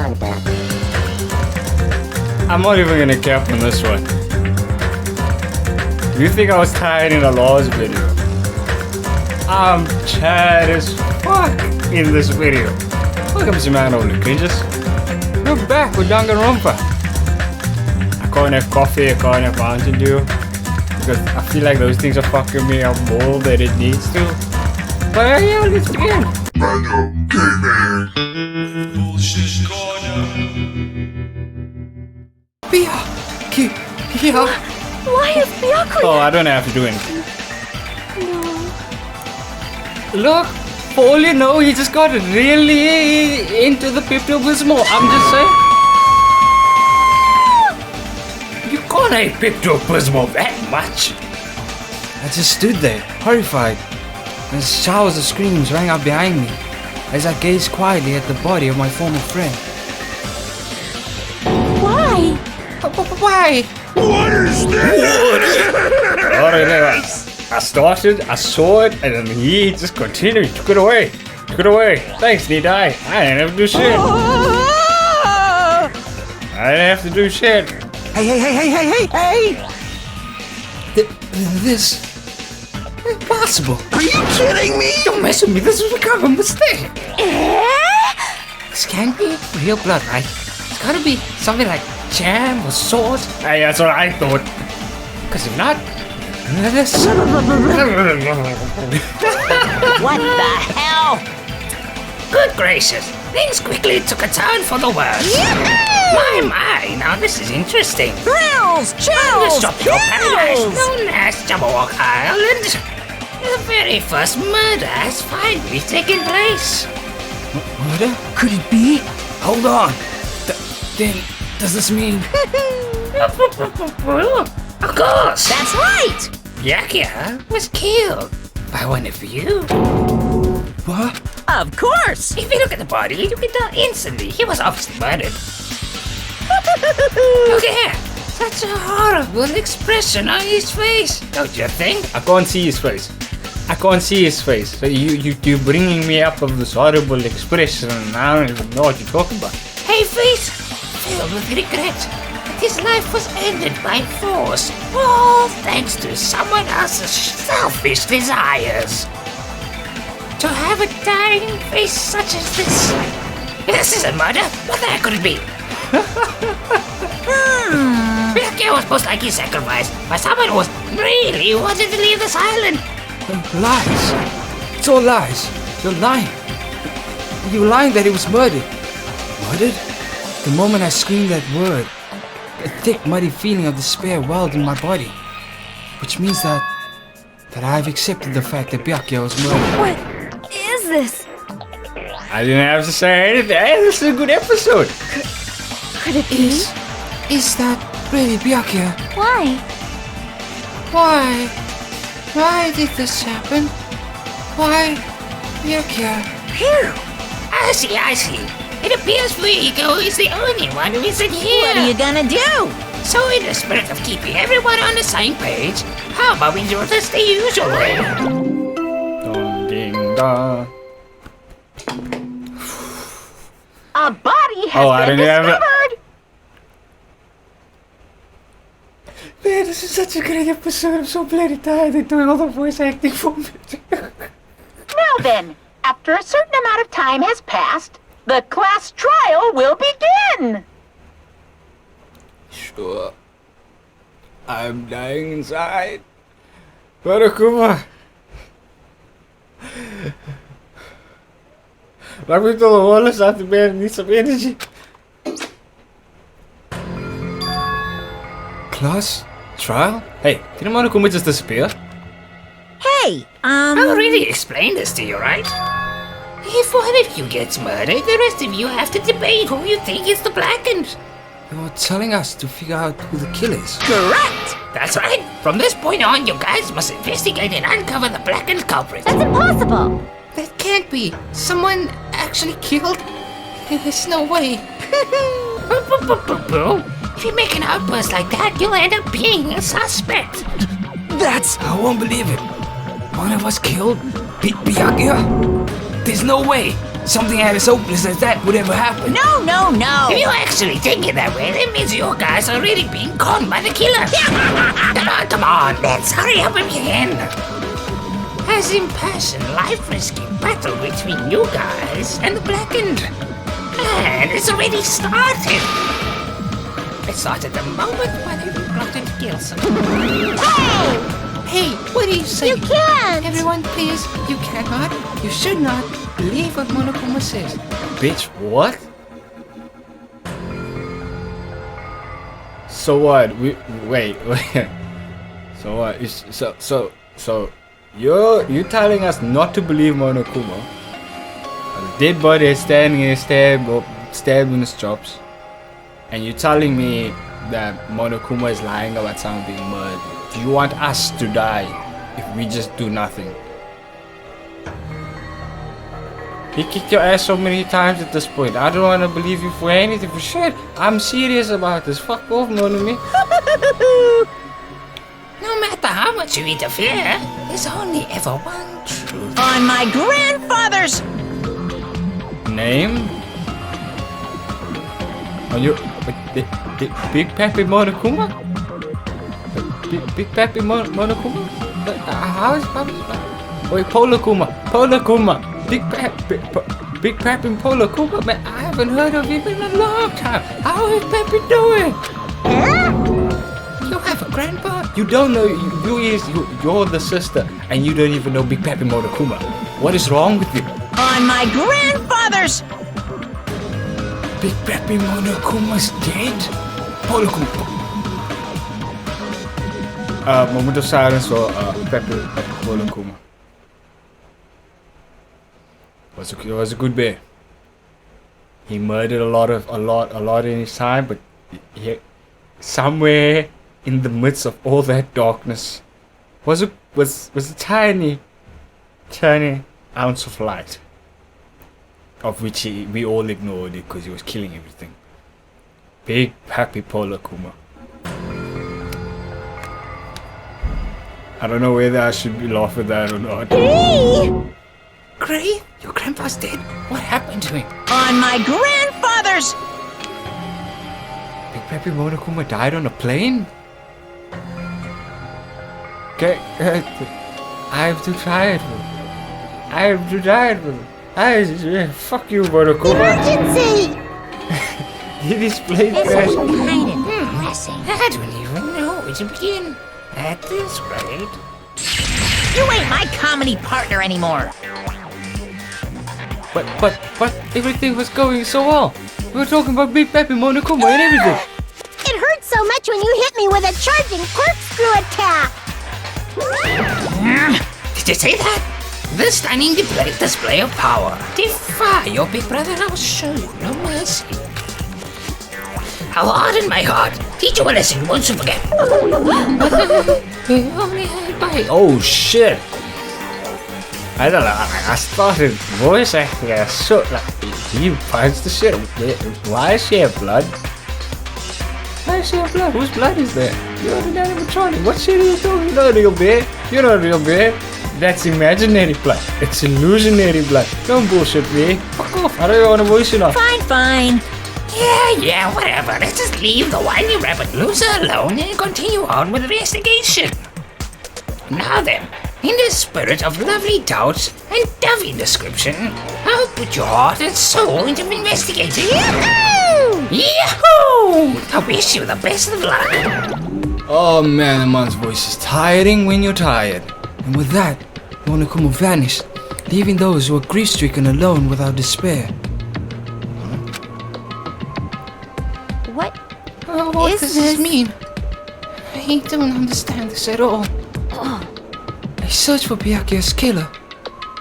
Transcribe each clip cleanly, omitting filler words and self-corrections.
I'm not even gonna cap on this one. You think I was tired in the last video? I'm tired as fuck in this video. Welcome to Man Only Cringes. We're back with Danganronpa. I can't have coffee, I can't have Mountain Dew, because I feel like those things are fucking me up more than it needs to. But yeah, let's begin. Ibuki, yeah. Why is Byakuya? Oh, I don't have to do anything. No. Look, for all you know, he just got really into the Pepto-Bismol. I'm just saying. You can't hate Pepto-Bismol that much. I just stood there, horrified, and showers of screams rang out behind me as I gazed quietly at the body of my former friend. Why? Why? What is this? I started, I saw it, and then he just continued. Took it away. Thanks, Nidai. I didn't have to do shit. I didn't have to do shit. Hey! This is impossible. Are you kidding me? Don't mess with me. This has become a mistake. This can't be real blood, right? It's gotta be something like jam or salt. Hey, that's what I thought. Because if not, this. What the hell? Good gracious, things quickly took a turn for the worse. My, now this is interesting. Thrills, This chills, tropical paradise chills. known as Jabberwock Island. The very first murder has finally taken place. Murder? Could it be? Hold on. Then, does this mean? Of course, That's right. Byakuya was killed by one of you. What? Of course. If you look at the body, you can tell instantly he was obviously murdered. Look here, such a horrible expression on his face, don't you think? I can't see his face. So you're bringing me up of this horrible expression, and I don't even know what you're talking about. Hey, face, filled with regret that his life was ended by force, all thanks to someone else's selfish desires. To have a dying face such as this. This isn't murder. What the heck could it be? Byakuya was most likely sacrificed by someone who really wanted to leave this island. Lies. It's all lies. You're lying. You're lying that he was murdered. Murdered? The moment I screamed that word, a thick, muddy feeling of despair welled in my body. Which means that I've accepted the fact that Byakuya was murdered. What is this? I didn't have to say anything. Hey, this is a good episode. Could it be? Is that really Byakuya? Why? Why? Why did this happen? Why Byakuya? Phew. I see. It appears Fuego is the only one who isn't here. What are you gonna do? So in the spirit of keeping everyone on the same page, how about we do this the usual way? Dong ding dong. A body has I been didn't have it. discovered. Man, this is such a great episode. I'm so bloody tired. They're doing all the voice acting for me. Now then, after a certain amount of time has passed, the class trial will begin. Sure. I'm dying inside. Barakuma. Laat me toch horen, staat de band niet op energy. Class? Trial? Hey, didn't Monokuma just disappear? Hey, I'll really explain this to you, right? If one of you gets murdered, the rest of you have to debate who you think is the blackened. You're telling us to figure out who the killer is. Correct! That's right. From this point on, you guys must investigate and uncover the blackened culprit. that's impossible. That can't be. Someone actually killed? There's no way. If you make an outburst like that, you'll end up being a suspect. I won't believe it. One of us killed Byakuya? There's no way something as hopeless as that would ever happen. No. you're actually thinking that way, that means you guys are already being conned by the killer. Come on, let's hurry up and begin. As impassioned, life-risking battle between you guys and the Blackened. And it's already started. It started the moment when they plotted to kill someone. Hey, what do you say? You can't! Everyone, please, you cannot, you should not believe what Monokuma says. Bitch, what? So what? Wait. So what? So you're telling us not to believe Monokuma? A dead body is standing here, stabbed in his chops, and you're telling me that Monokuma is lying about something being murdered. Do you want us to die if we just do nothing? He kicked your ass so many times at this point. I don't want to believe you for anything, for shit. I'm serious about this. Fuck off, Monami. No matter how much you interfere, there's only ever one truth. On my grandfather's Name? Are you Big Pappy Monokuma? Big Pappy Monokuma? How is wait, Polokuma. Big Pappy Polokuma? Man, I haven't heard of him in a long time. How is Pappy doing? You have a grandpa? You don't know, you're the sister, and you don't even know Big Pappy Monokuma. What is wrong with you? on my grandfather's. Big Pappy Monokuma's dead? Moment of silence for Pappy Monokuma. Was a good bear. He murdered a lot in his time, but somewhere in the midst of all that darkness was a tiny ounce of light, of which we all ignored it because he was killing everything. Big Pappy Monokuma. I don't know whether I should be laughing at that or not. Gray, your grandpa's dead. What happened to him? On my grandfather's. Big Pappy Monokuma died on a plane? Okay, I have to try it. Fuck you, Monokuma. Emergency! This plane It's crash. kind of depressing. I don't even know where to begin. At this rate. You ain't my comedy partner anymore. But everything was going so well. We were talking about Big Pappy Monokuma and everything. It hurt so much when you hit me with a charging corkscrew attack. Did you see that? The stunning display of power. Defy your big brother, I will show you no mercy. I'll harden my heart. Teach you a lesson you won't soon forget. Oh shit! I don't know. I started voice acting as so like he punched the shit. Why is she have blood? Why is she have blood? Whose blood is there? You're the animatronic. What shit are you talking? You're not a real bear. You're not a real bear. That's imaginary blood. It's illusionary blood. Don't bullshit me. Fuck off. I don't want to voice it off. Fine. Yeah, whatever. Let's just leave the whiny rabbit loser alone and continue on with the investigation. Now then, in the spirit of lovely doubts and dovey description, I'll put your heart and soul into investigating. Yahoo! I wish you the best of luck. Oh man, a man's voice is tiring when you're tired. And with that, Monokuma vanished, leaving those who are grief-stricken alone without despair. What does this mean? I don't understand this at all. A search for Byakuya's killer.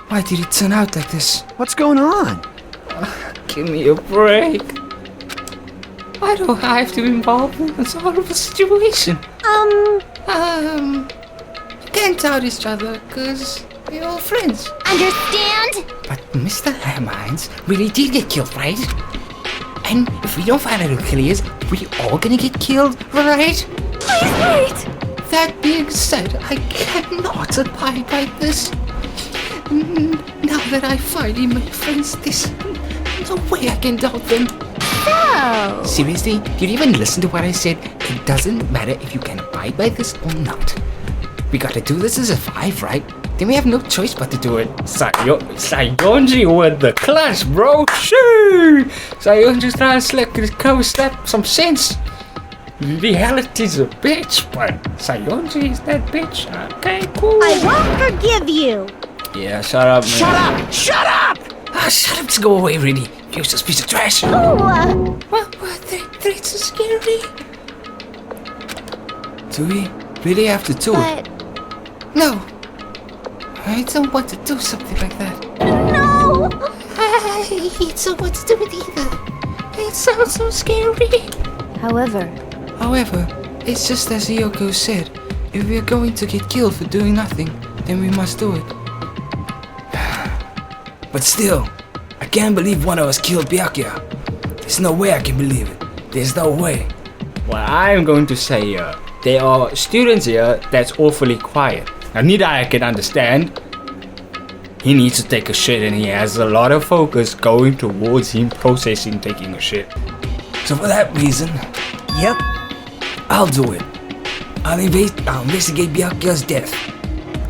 Why did it turn out like this? What's going on? Give me a break. Why do I have to be involved in this horrible situation? Um, You can't doubt each other because we're all friends. understand? But Mr. Hamines really did get killed, right? And if we don't find out who the killer is, we all gonna get killed, right? Wait! That being said, I cannot abide by this. Now that I finally made friends, there's no way I can doubt them. So, Seriously? Did you even listen to what I said? It doesn't matter if you can abide by this or not. We gotta do this as a 5, right? Then we have no choice but to do it. Sayonji with the clutch, bro. Shoo! Sayonji's trying to slip his coast up some sense. Reality's a bitch, but Sayonji is that bitch. Okay, cool. I won't forgive you. Yeah, shut up, man. Shut up! Shut up! Ah, shut up, just go away, really. Useless piece of trash. Oh, What? They're so scary. Do we really have to do it? but No. I don't want to do something like that. no. I don't want to do it either. It sounds so scary. However, It's just as Yoko said. If we are going to get killed for doing nothing, then we must do it. But still, I can't believe one of us killed Byakuya. There's no way I can believe it. There's no way. Well, I'm going to say there are students here that's awfully quiet. Now, neither I can understand. He needs to take a shit and he has a lot of focus going towards him processing taking a shit. So for that reason, Yep. I'll do it. I'll investigate Byakuya's death.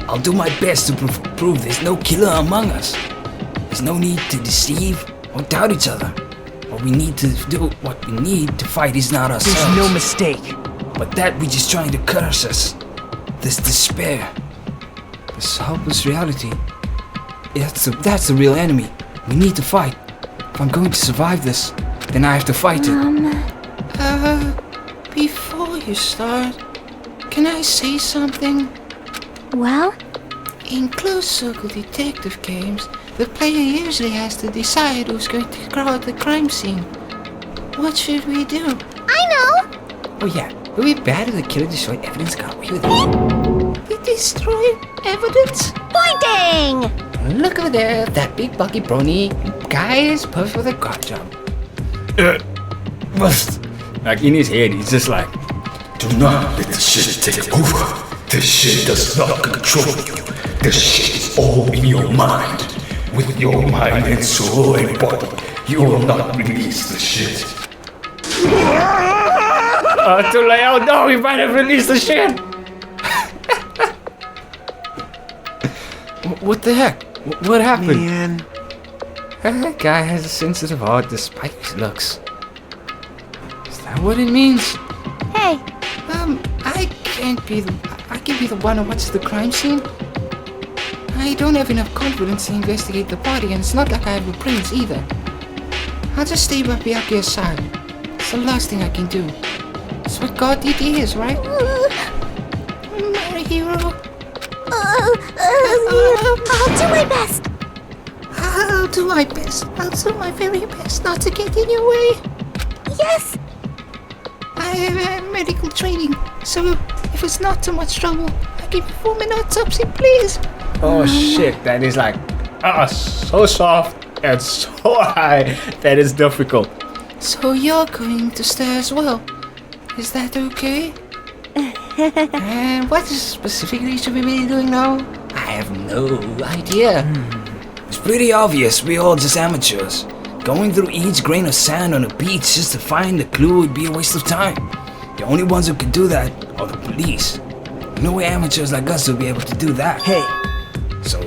I'll do my best to prove there's no killer among us. There's no need to deceive or doubt each other. What we need to fight is not ourselves. There's no mistake. But that which is trying to curse us. This despair. This helpless reality. That's the real enemy. We need to fight. If I'm going to survive this, then I have to fight it. Before you start, can I say something? well, In closed circle detective games, the player usually has to decide who's going to guard the crime scene. What should we do? I know. Oh yeah, it would be bad if the killer destroyed evidence got away with it. We destroy evidence? Pointing. Look over there, that big bulky brony guy is perfect for the guard job. Like in his head, he's just like, Do not let the shit take over. This shit does not control you. This shit is all in your mind. With your mind and soul and body, you will not release the shit. too late. Oh no, we might have released the shit. What the heck? What happened? Man. That guy has a sensitive heart despite his looks. Is that what it means? Hey, I can be the one who watches the crime scene. I don't have enough confidence to investigate the body, and it's not like I have the brains either. I'll just stay by Byakuya's side. It's the last thing I can do. It's what God did is, right? My hero. I'll do my best. I'll do my best. I'll do my very best not to get in your way. Yes. I have medical training, so if it's not too much trouble, I can perform an autopsy, please. Oh shit, that is like, so soft and so high that is difficult. So you're going to stay as well. Is that okay? And what specifically should we be doing now? I have no idea. It's pretty obvious we're all just amateurs. Going through each grain of sand on a beach just to find a clue would be a waste of time. The only ones who can do that are the police. No way amateurs like us will be able to do that. Hey. So,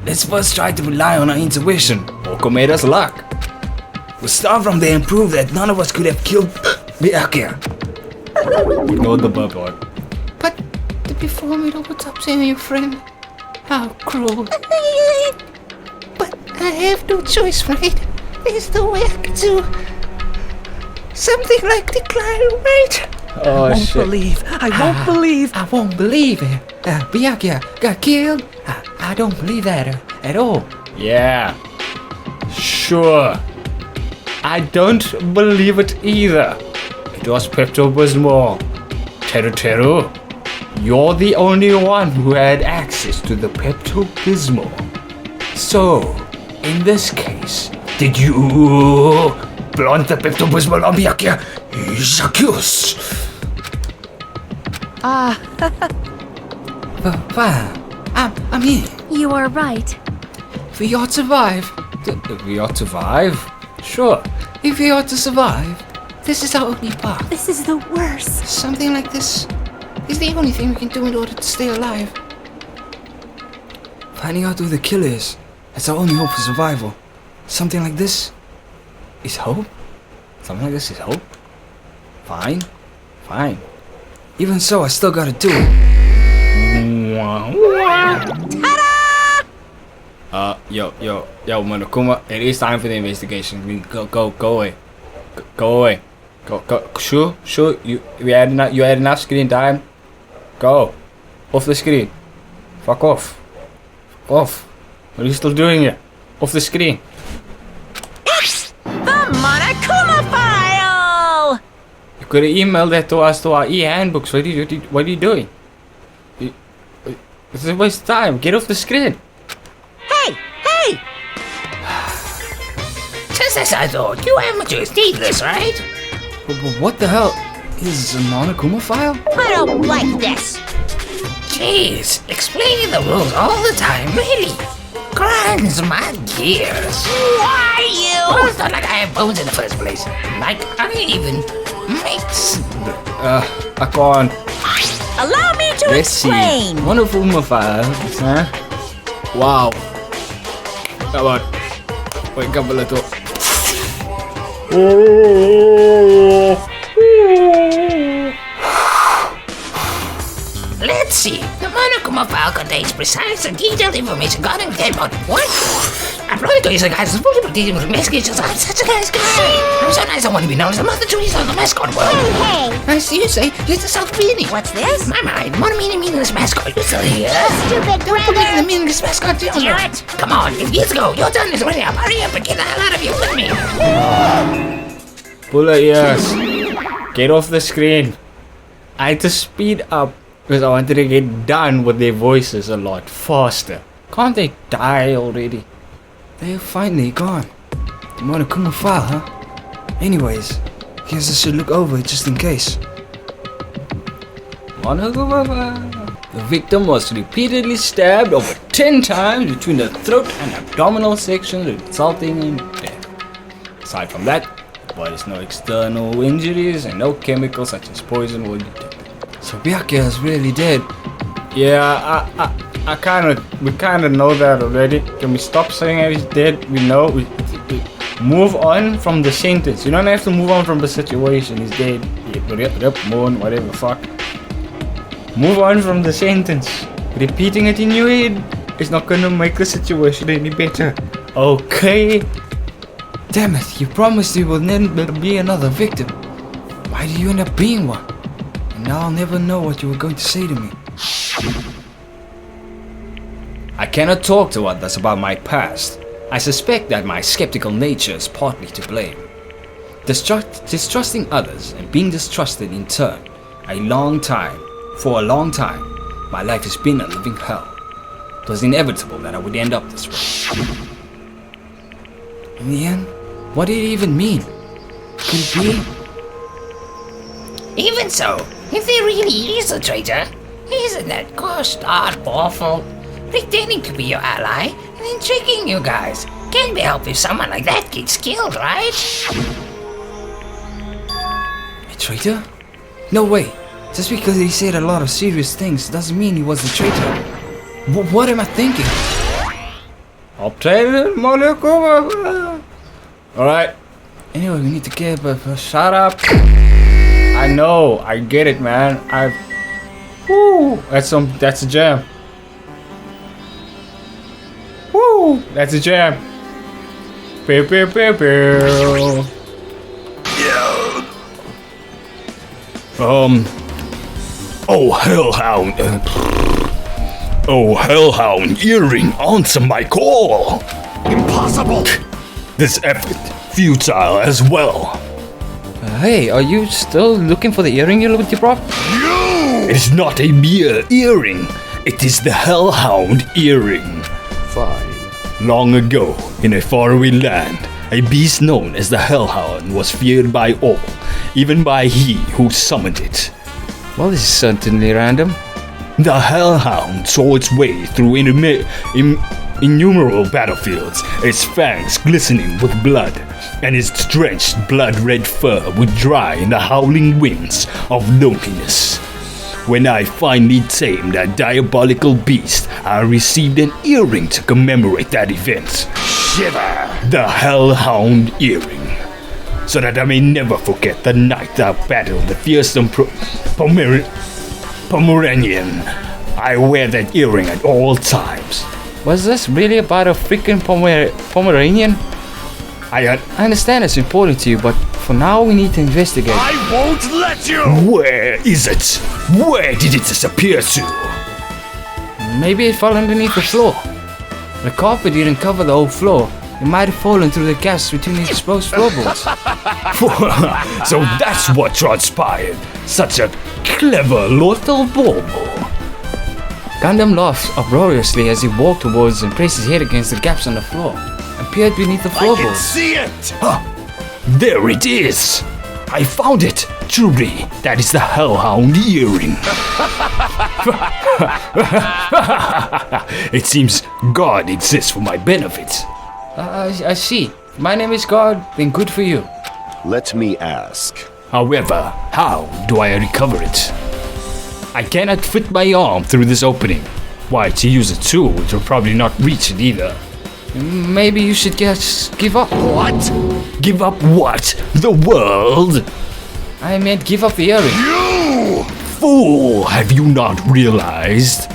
let's first try to rely on our intuition. Oko made us luck. We'll start from there and prove that none of us could have killed Byakuya. Ignore the bubble. But to perform an autopsy on your friend? How cruel. But I have no choice, right? There's no way I can do something like declare, right? Oh I won't shit. believe. I won't believe. I won't believe it. Byakuya got killed? I don't believe that at all. Yeah. Sure. I don't believe it either. It was Pepto-Bismol. Teru, you're the only one who had access to the Pepto-Bismol. So, in this case, Did you plant the Pepto-Bismol on Byakuya? Jacques! I'm here. You are right. If we are to survive, if we are to survive, sure. if we are to survive, This is our only path. This is the worst. Something like this is the only thing we can do in order to stay alive. Finding out who the killer is. That's our only hope for survival. Something like this is hope? Something like this is hope? Fine. Fine. Even so, I still gotta do it. Yo, Monokuma, it is time for the investigation. Go away. Go away. Go. Sure. You had enough screen time. Go. Off the screen. Fuck off. What are you still doing here? Off the screen. The Monokuma file! You could have emailed that to us to our e-handbooks. What are you doing? It's a waste of time. Get off the screen. Hey! Just as I thought, you amateurs need this, right? What the hell is a Monokuma file? I don't like this. Jeez, explaining the rules all the time really grinds my gears. Why you? Well, it's not like I have bones in the first place. Like, I even makes... I can't. Allow me to Let's see. explain. Monokuma files, huh? Wow. Come on. Wake up a little. Let's see. The Monokuma file contains precise and detailed information regarding Deadbot. What? I'm probably going to guys multiple detailed investigations. I'm such a nice guy. I'm so nice I want to be known as the Mother Teresa of the mascot world. Hey, I see you say it's a South Beanie. what's this? My mind, what a meaningless mascot. You still here? Stupid Don't believe the brother. meaningless mascot deal. Damn it. Come on, years ago, your turn is running up. Hurry up and get the hell out of here with me. Pull your ears. Get off the screen. I had to speed up because I wanted to get done with their voices a lot faster. Can't they die already? They're finally gone. The Monokuma file, huh? Anyways, guess I should look over it just in case. Monokuma file. The victim was repeatedly stabbed over 10 times between the throat and abdominal sections, resulting in death. Aside from that, there was no external injuries and no chemicals such as poison were detected. So Byakuya is really dead. Yeah, we kind of know that already. Can we stop saying that he's dead? We know. We move on from the sentence. You don't have to move on from the situation. He's dead. Rip, moon, whatever, fuck. Move on from the sentence. Repeating it in your head is not gonna make the situation any better. Okay? Damn it, you promised you would never be another victim. Why did you end up being one? And now I'll never know what you were going to say to me. I cannot talk to others about my past. I suspect that my skeptical nature is partly to blame. Distrusting others and being distrusted in turn. For a long time, my life has been a living hell. It was inevitable that I would end up this way. In the end, what did it even mean? Could it be? Even so, if there really is a traitor, isn't that gosh darn awful? Pretending to be your ally and then tricking you guys. Can't be helped if someone like that gets killed, right? A traitor? No way. Just because he said a lot of serious things doesn't mean he was a traitor. What am I thinking? Monokuma. Alright. Anyway, we need to get Shut up. I know. I get it, man. Woo. That's a jam. Woo. That's a jam. Pew, pew, pew, pew. Oh hellhound. Oh hellhound, earring, answer my call. Impossible. This effort futile as well. Hey, are you still looking for the earring you looked bro? It is not a mere earring. It is the hellhound earring. Fine. Long ago, in a faraway land, a beast known as the hellhound was feared by all, even by he who summoned it. Well, this is certainly random. The hellhound saw its way through innumerable battlefields, its fangs glistening with blood, and its drenched blood-red fur would dry in the howling winds of loneliness. When I finally tamed that diabolical beast, I received an earring to commemorate that event. Shiver! The Hellhound Earring. So that I may never forget the night I battled the fearsome Pomeranian. I wear that earring at all times. Was this really about a freaking Pomeranian? I understand it's important to you, but for now we need to investigate. I won't let you! Where is it? Where did it disappear to? Maybe it fell underneath the floor. The carpet didn't cover the whole floor. It might have fallen through the gaps between the exposed floorboards. So that's what transpired. Such a clever little Bobo. Gundam laughs uproariously as he walked towards and pressed his head against the gaps on the floor and peered beneath the I can floorboards. see it! There it is. I found it. Truly, that is the Hellhound Earring. It seems God exists for my benefit. I see. If my name is God, then good for you. Let me ask. However, how do I recover it? I cannot fit my arm through this opening. Why, to use a tool, it will probably not reach it either. Maybe you should just give up. What? Give up what? The world? I meant give up the earring. You! Fool! Have you not realized?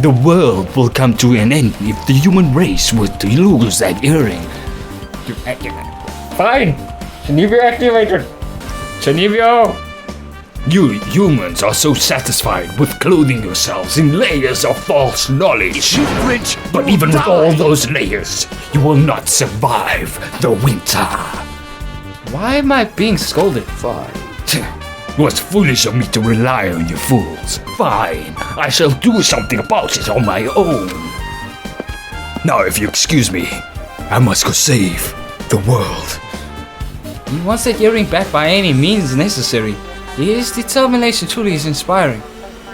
The world will come to an end if the human race were to lose that earring. Fine. Shinibyo activated. Shinibyo. You humans are so satisfied with clothing yourselves in layers of false knowledge. You flinch, But you'll even with die. all those layers, you will not survive the winter. Why am I being scolded? Fine. It was foolish of me to rely on you fools. Fine, I shall do something about it on my own. Now, if you excuse me, I must go save the world. He wants that earring back by any means necessary. His determination truly is inspiring.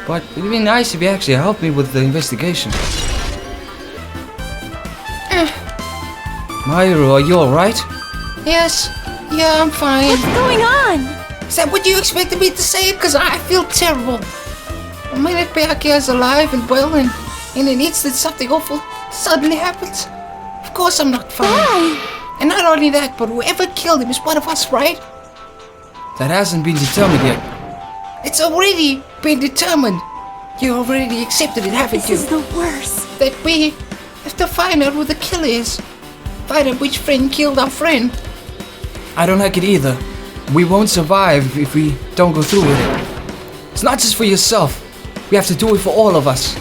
But it'd be nice if he actually helped me with the investigation. Mayuru, are you alright? Yes, yeah, I'm fine. What's going on? Is that what you expected me to say? Because I feel terrible. A minute Byakuya is alive and well, and in an instant something awful suddenly happens. Of course I'm not fine. Why? And not only that, but whoever killed him is one of us, right? That hasn't been determined yet. It's already been determined. You already accepted it, haven't This you? is the worst. That we have to find out who the killer is. Find out which friend killed our friend. I don't like it either. We won't survive if we don't go through with it. It's not just for yourself. We have to do it for all of us.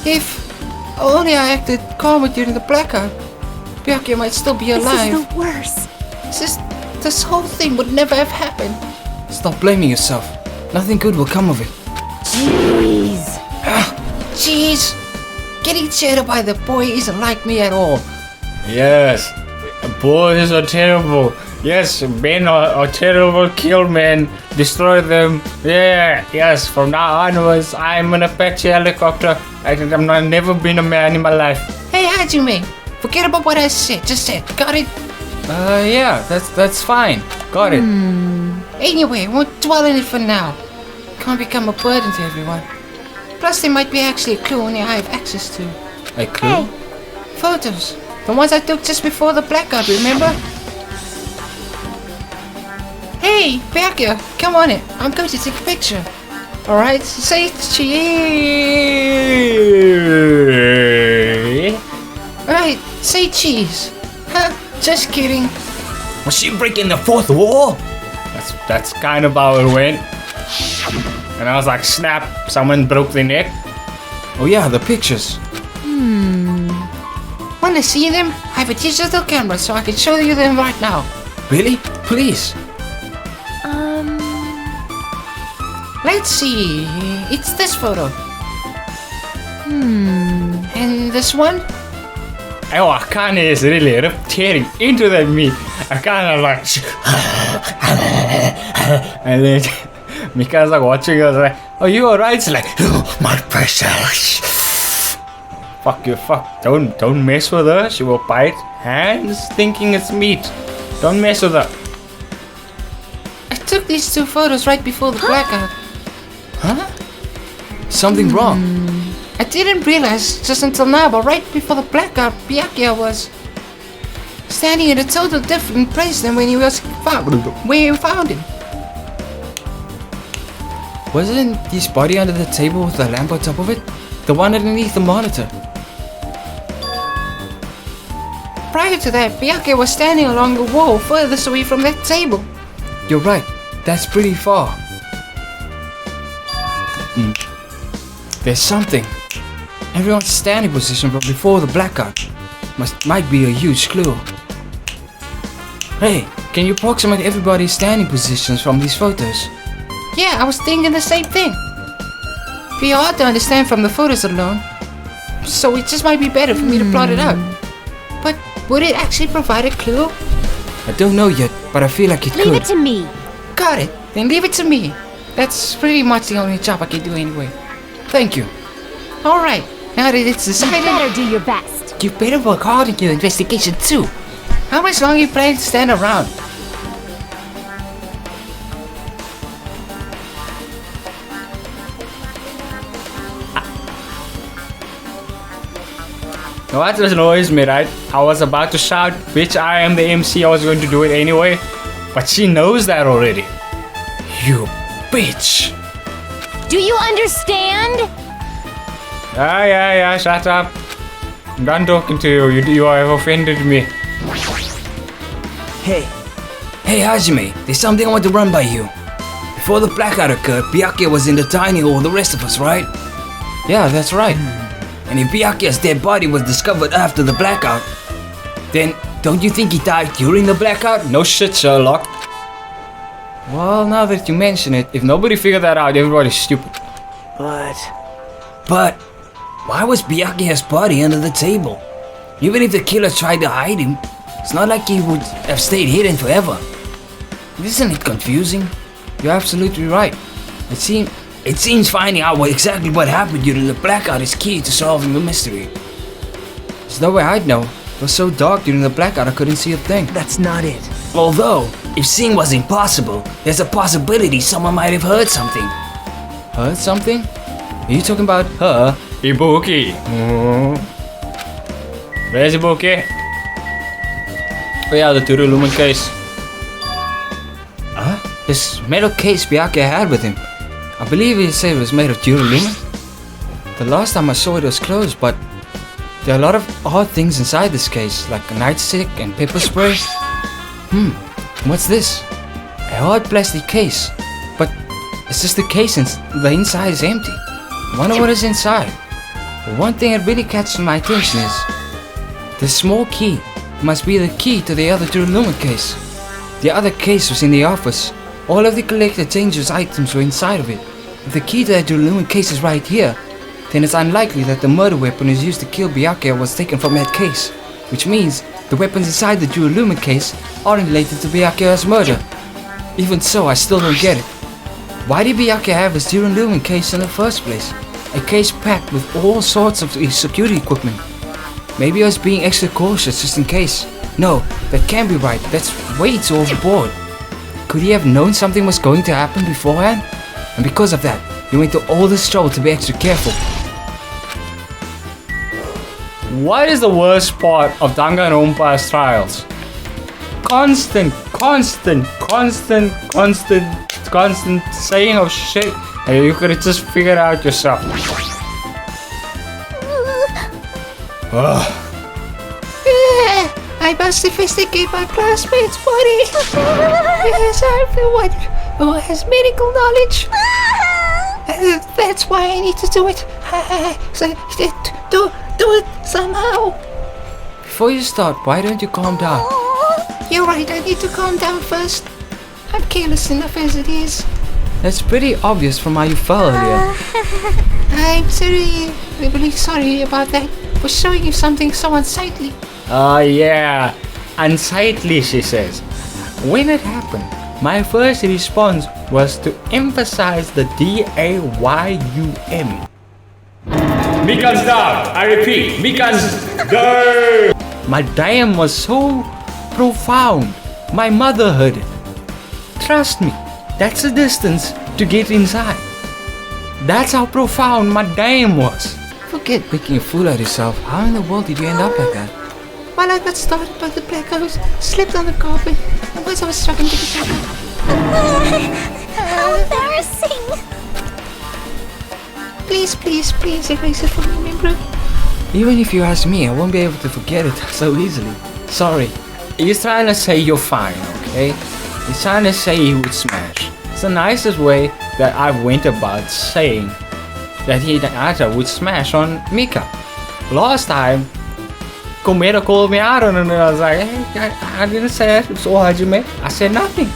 If only I acted calmer during the blackout, Byakuya might still be alive. This is the worst. This whole thing would never have happened. Stop blaming yourself. Nothing good will come of it. Jeez. Jeez, getting cheered up by the boy isn't like me at all. Yes. Boys are terrible. Yes, men are terrible. Kill men. Destroy them. Yeah, yes. From now onwards, I'm an Apache helicopter. I've never been a man in my life. Hey, Hajime, forget about what I said. Just said, got it? Yeah, that's fine. Got it. Anyway, won't dwell on it for now. Can't become a burden to everyone. Plus, there might be actually a clue only I have access to. A clue? Photos. The ones I took just before the blackout, remember? Hey, Byakuya, come on in. I'm going to take a picture. Alright, say cheese. Alright, say cheese. Huh, just kidding. Was she breaking the fourth wall? That's kind of how it went. And I was like, snap, someone broke their neck. Oh yeah, the pictures. Want to see them? I have a digital camera so I can show you them right now. Really? Please. Let's see. It's this photo. And this one? Oh, I kind of is really tearing into that meat. I kind of like, and then Mika's like watching us like, "Are you alright?" It's like, Oh, my precious. Fuck you, fuck. Don't mess with her. She will bite hands thinking it's meat. Don't mess with her. I took these 2 photos right before the blackout. Huh? Something wrong? I didn't realize just until now, but right before the blackout, Byakuya was standing in a total different place than when he was found. Where you found him. Wasn't his body under the table with the lamp on top of it? The one underneath the monitor. Prior to that, Byakuya was standing along the wall furthest away from that table. You're right. That's pretty far. There's something. Everyone's standing position from before the blackout might be a huge clue. Hey, can you approximate everybody's standing positions from these photos? Yeah, I was thinking the same thing. Be hard to understand from the photos alone, so it just might be better for me to plot it out. But would it actually provide a clue? I don't know yet, but I feel like it could. Leave it to me. Got it. Then leave it to me. That's pretty much the only job I can do anyway. Thank you. Alright, now that it's You decided, better do your best. you better work hard in your investigation too. How much longer you plan to stand around? Now what just annoys me, right? I was about to shout, bitch, I am the MC, I was going to do it anyway. But she knows that already. You bitch. Do you understand? Yeah, shut up. I'm done talking to you. You have offended me. Hey. Hey Hajime, there's something I want to run by you. Before the blackout occurred, Byakuya was in the tiny hall with the rest of us, right? Yeah, that's right. And if Byakuya's dead body was discovered after the blackout, then don't you think he died during the blackout? No shit, Sherlock. Well, now that you mention it, if nobody figured that out, everybody's stupid. But why was Byakuya's body under the table? Even if the killer tried to hide him, it's not like he would have stayed hidden forever. Isn't it confusing? You're absolutely right. It seems finding out exactly what happened during the blackout is key to solving the mystery. There's no way I'd know. It was so dark during the blackout I couldn't see a thing. That's not it. Although, if seeing was impossible, there's a possibility someone might have heard something. Heard something? Are you talking about her? Ibuki. Where's Ibuki? Oh yeah, the Turuluman case. Huh? This metal case Byakuya had with him. I believe he said it was made of Turuluman. The last time I saw it was closed, but there are a lot of odd things inside this case, like a nightstick and pepper spray. What's this? A hard plastic case, but it's just the case and the inside is empty. I wonder what is inside. But one thing that really catches my attention is the small key. Must be the key to the other Turuluman case. The other case was in the office. All of the collected dangerous items were inside of it. If the key to the Turuluman case is right here, then it's unlikely that the murder weapon used to kill Byakuya was taken from that case. Which means the weapons inside the Turuluman case aren't related to Byakuya's murder. Even so, I still don't get it. Why did Byakuya have his Turuluman case in the first place? A case packed with all sorts of security equipment. Maybe I was being extra cautious just in case. No, that can't be right. That's way too overboard. Could he have known something was going to happen beforehand? And because of that, he went to all this trouble to be extra careful. What is the worst part of Danganronpa's trials? Constant saying of shit, and you could have just figured out yourself. I must investigate my classmate's body. Yes, I'm the one who has medical knowledge. That's why I need to do it. So, do it somehow. Before you start, why don't you calm down? You're right, I need to calm down first. I'm careless enough as it is. That's pretty obvious from how you fell earlier. I'm really sorry about that. For showing you something so unsightly. Yeah. Unsightly, she says. When it happened, my first response was to emphasize the D-A-Y-U-M. Mika's down. I repeat, Mika's down. My damn was so profound. My mother heard it. Trust me, that's the distance to get inside. That's how profound my damn was. Forget making a fool out of yourself. How in the world did you end up like that? Well, I got started by the black ghost, slipped on the carpet, and once I was struggling to get back up. How embarrassing. Please, please, please erase it from my memory. Even if you ask me, I won't be able to forget it so easily. Sorry. He's trying to say you're fine, okay? He's trying to say he would smash. It's the nicest way that I went about saying that he would smash on Mika. Last time, Kometa called me out on it and I was like, hey, I didn't say it. It's all Hajime. I said nothing.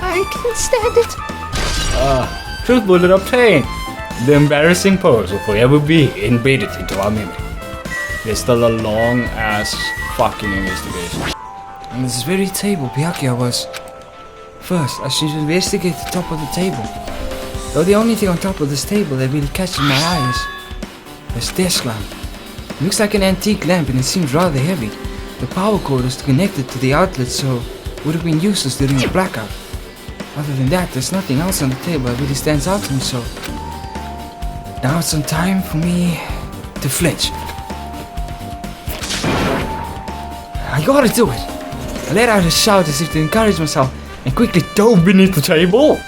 I can't stand it. Truth bullet obtained. The embarrassing pose will forever be embedded into our memory. There's still a long ass fucking investigation. On this very table Byakuya was. First, I should investigate the top of the table. Though the only thing on top of this table that really catches my eye is this desk lamp. It looks like an antique lamp and it seems rather heavy. The power cord is connected to the outlet, so it would have been useless during the blackout. Other than that, there's nothing else on the table that really stands out to me, so now it's some time for me to flinch. I gotta do it! I let out a shout as if to encourage myself and quickly dove beneath the table.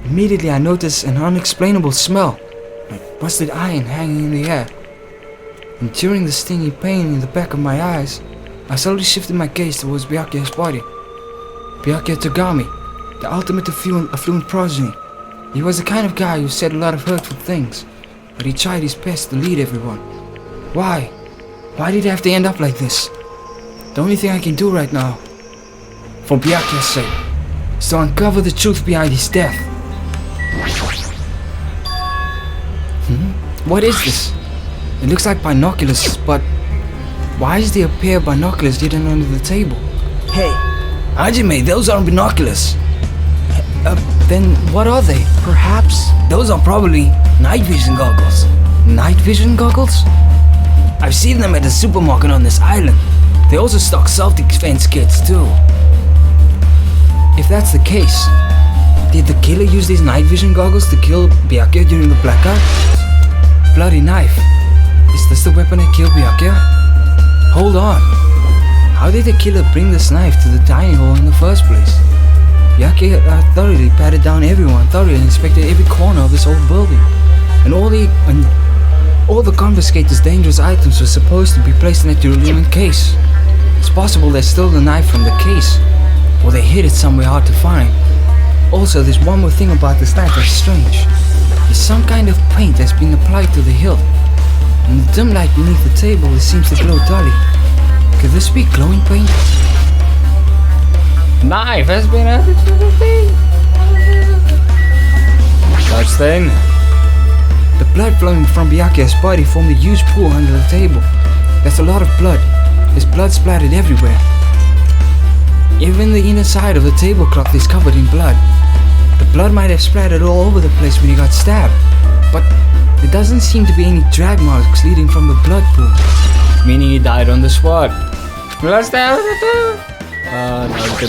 Immediately I noticed an unexplainable smell, like rusted iron hanging in the air. And during the stinging pain in the back of my eyes, I slowly shifted my gaze towards Byakuya's body. Byakuya Togami, the ultimate affluent progeny. He was the kind of guy who said a lot of hurtful things, but he tried his best to lead everyone. Why? Why did it have to end up like this? The only thing I can do right now, for Byakuya's sake, is to uncover the truth behind his death. What is this? It looks like binoculars, but why is there a pair of binoculars hidden under the table? Hey, Hajime, those aren't binoculars. Then what are they? Perhaps those are probably night vision goggles. Night vision goggles? I've seen them at the supermarket on this island. They also stock self-defense kits too. If that's the case, did the killer use these night vision goggles to kill Byakuya during the blackout? Bloody knife. Is this the weapon that killed Byakuya? Hold on. How did the killer bring this knife to the dining hall in the first place? Byakuya thoroughly patted down everyone, thoroughly inspected every corner of this old building. And all the confiscated dangerous items were supposed to be placed in a duralium case. It's possible they stole the knife from the case, or they hid it somewhere hard to find. Also, there's one more thing about this knife that's strange. There's some kind of paint that's been applied to the hilt. In the dim light beneath the table, it seems to glow dully. Could this be glowing paint? Knife has been added to the thing. Such thing. The blood flowing from Byakuya's body formed a huge pool under the table. That's a lot of blood. There's blood splattered everywhere. Even the inner side of the tablecloth is covered in blood. The blood might have splattered all over the place when he got stabbed, but there doesn't seem to be any drag marks leading from the blood pool. Meaning he died on the spot. Let's have it.